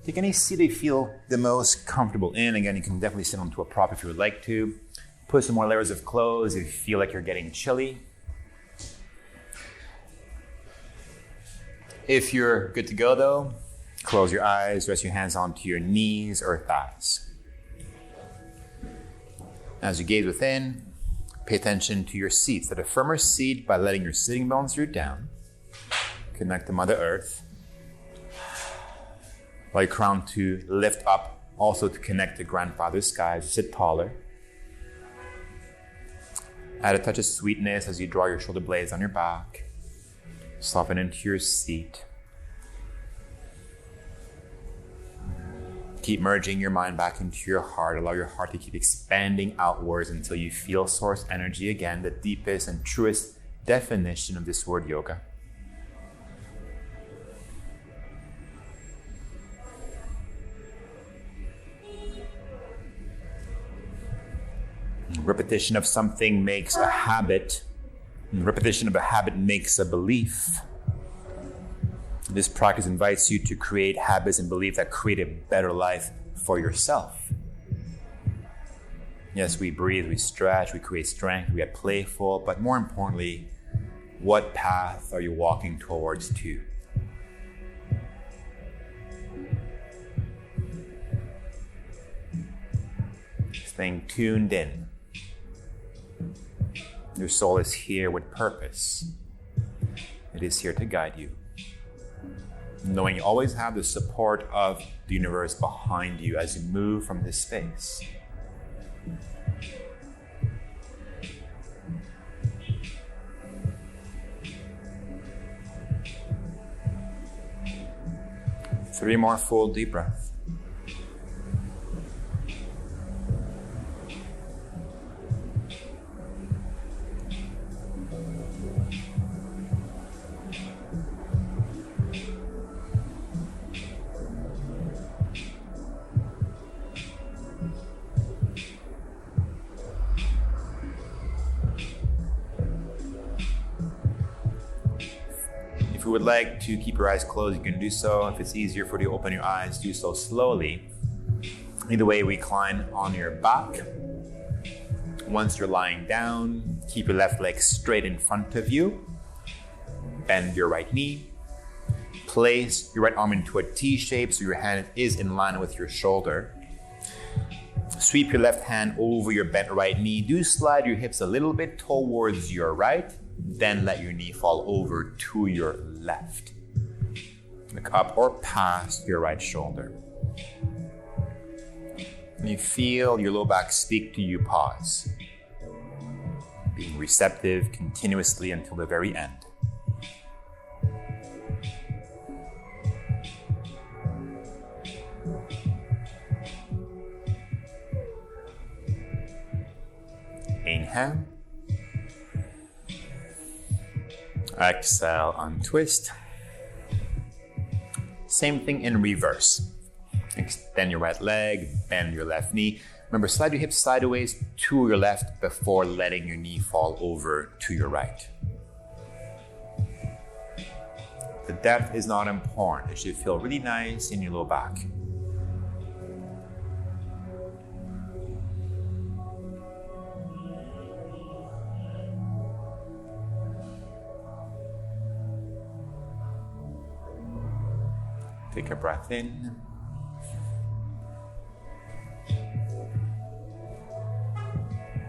Take any seat you feel the most comfortable in. Again, you can definitely sit onto a prop if you would like to. Put some more layers of clothes if you feel like you're getting chilly. If you're good to go though, close your eyes, rest your hands onto your knees or thighs. As you gaze within, pay attention to your seat. Set a firmer seat by letting your sitting bones root down. Connect to Mother Earth. Allow your crown to lift up, also to connect to Grandfather Sky as you sit taller. Add a touch of sweetness as you draw your shoulder blades on your back. Soften into your seat. Keep merging your mind back into your heart. Allow your heart to keep expanding outwards until you feel source energy again, the deepest and truest definition of this word yoga. Repetition of something makes a habit. And repetition of a habit makes a belief. This practice invites you to create habits and beliefs that create a better life for yourself. Yes, we breathe, we stretch, we create strength, we get playful, but more importantly, what path are you walking towards to? Staying tuned in. Your soul is here with purpose. It is here to guide you. Knowing you always have the support of the universe behind you as you move from this space. Three more full deep breaths. If you would like to keep your eyes closed, you can do so. If it's easier for you to open your eyes, do so slowly. Either way, recline on your back. Once you're lying down, keep your left leg straight in front of you. Bend your right knee. Place your right arm into a T shape so your hand is in line with your shoulder. Sweep your left hand over your bent right knee. Do slide your hips a little bit towards your right. Then let your knee fall over to your left. Look up or past your right shoulder. When you feel your low back speak to you, pause. Being receptive continuously until the very end. Inhale. Exhale, untwist. Same thing in reverse. Extend your right leg, bend your left knee. Remember, slide your hips sideways to your left before letting your knee fall over to your right. The depth is not important. It should feel really nice in your low back. Take a breath in.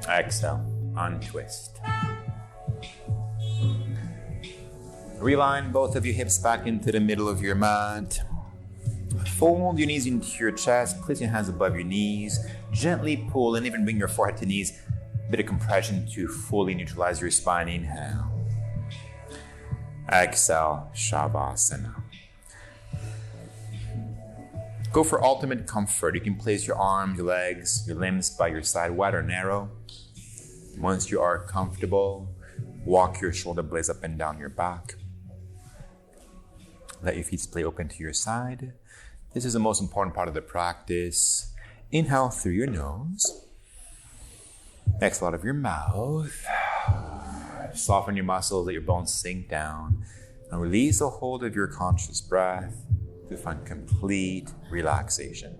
Exhale, untwist. Realign both of your hips back into the middle of your mat. Fold your knees into your chest. Place your hands above your knees. Gently pull and even bring your forehead to knees. A bit of compression to fully neutralize your spine. Inhale. Exhale, Shavasana. Go for ultimate comfort. You can place your arms, your legs, your limbs by your side, wide or narrow. Once you are comfortable, walk your shoulder blades up and down your back. Let your feet splay open to your side. This is the most important part of the practice. Inhale through your nose. Exhale out of your mouth. Soften your muscles, let your bones sink down. And release the hold of your conscious breath to find complete relaxation.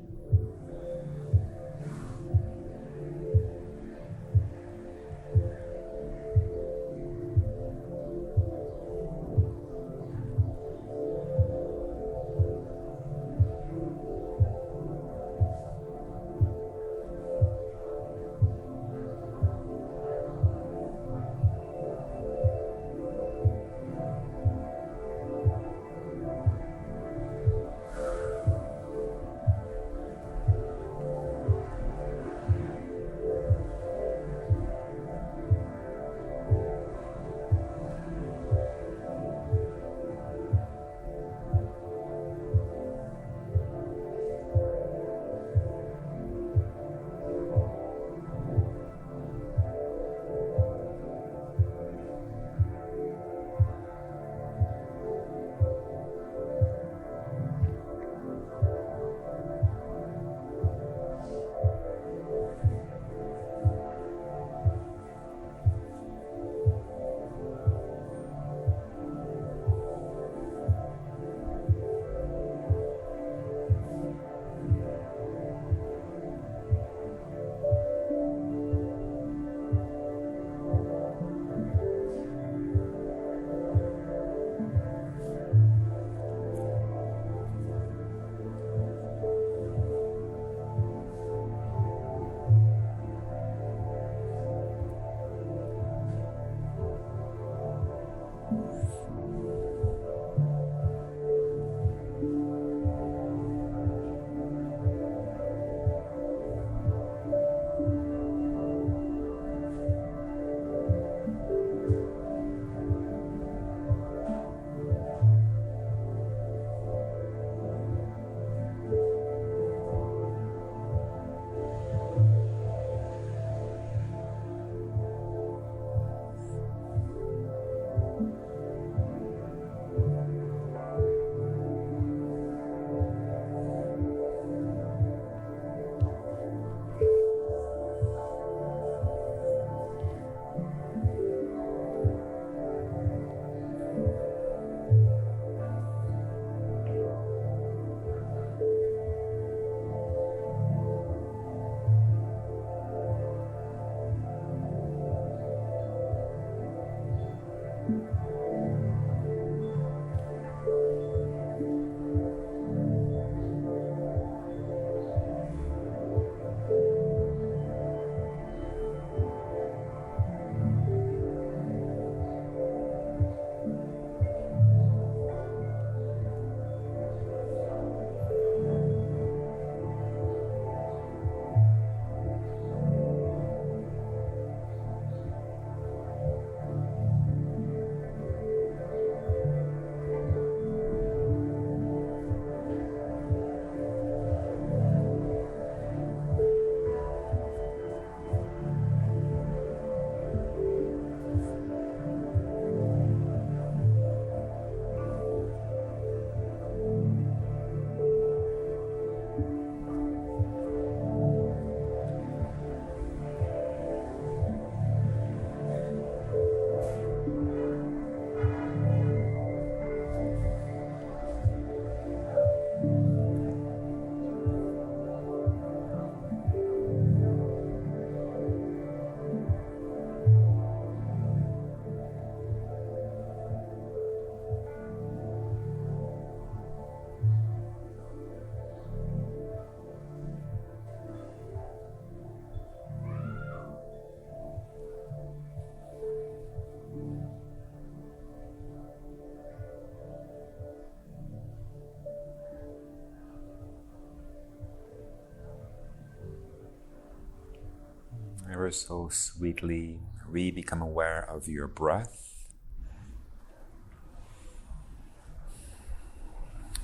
ever so sweetly become aware of your breath.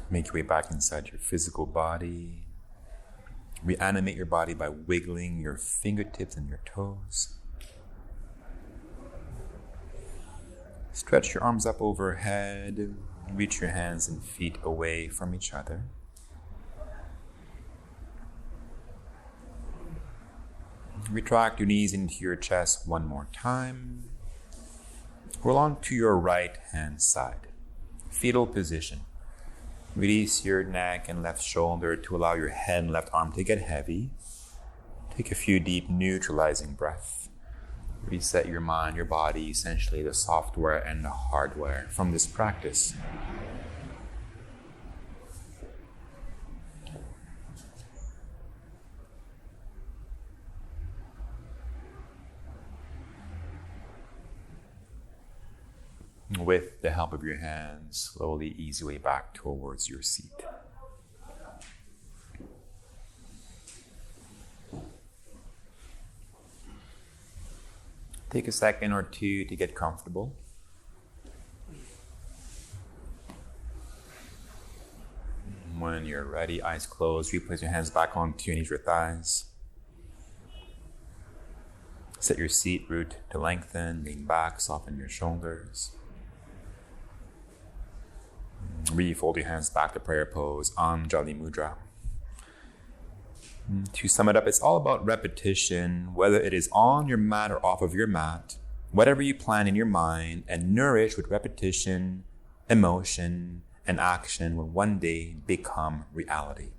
Make your way back inside your physical body. Reanimate your body by wiggling your fingertips and your toes. Stretch your arms up overhead. Reach your hands and feet away from each other. Retract your knees into your chest one more time. Roll onto your right hand side. Fetal position. Release your neck and left shoulder to allow your head and left arm to get heavy. Take a few deep neutralizing breaths. Reset your mind, your body, essentially the software and the hardware from this practice. With the help of your hands, slowly ease your way back towards your seat. Take a second or two to get comfortable. When you're ready, eyes closed, replace your hands back onto your knees or thighs. Set your seat root to lengthen, lean back, soften your shoulders. Refold your hands back to prayer pose, Anjali Mudra. To sum it up, it's all about repetition, whether it is on your mat or off of your mat, whatever you plan in your mind, and nourish with repetition, emotion, and action will one day become reality.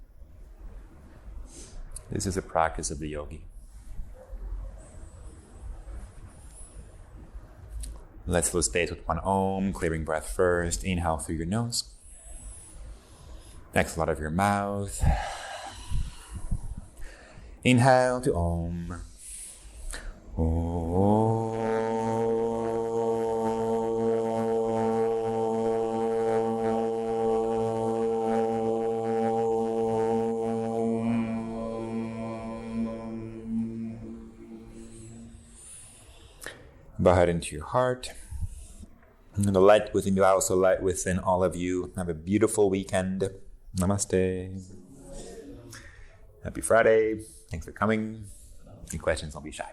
This is a practice of the yogi. Let's fill space with one Om, clearing breath first. Inhale through your nose. Exhale out of your mouth. Inhale to Om. Om. Bow head into your heart. And the light within you, also light within all of you. Have a beautiful weekend. Namaste. Happy Friday. Thanks for coming. Any questions, don't be shy.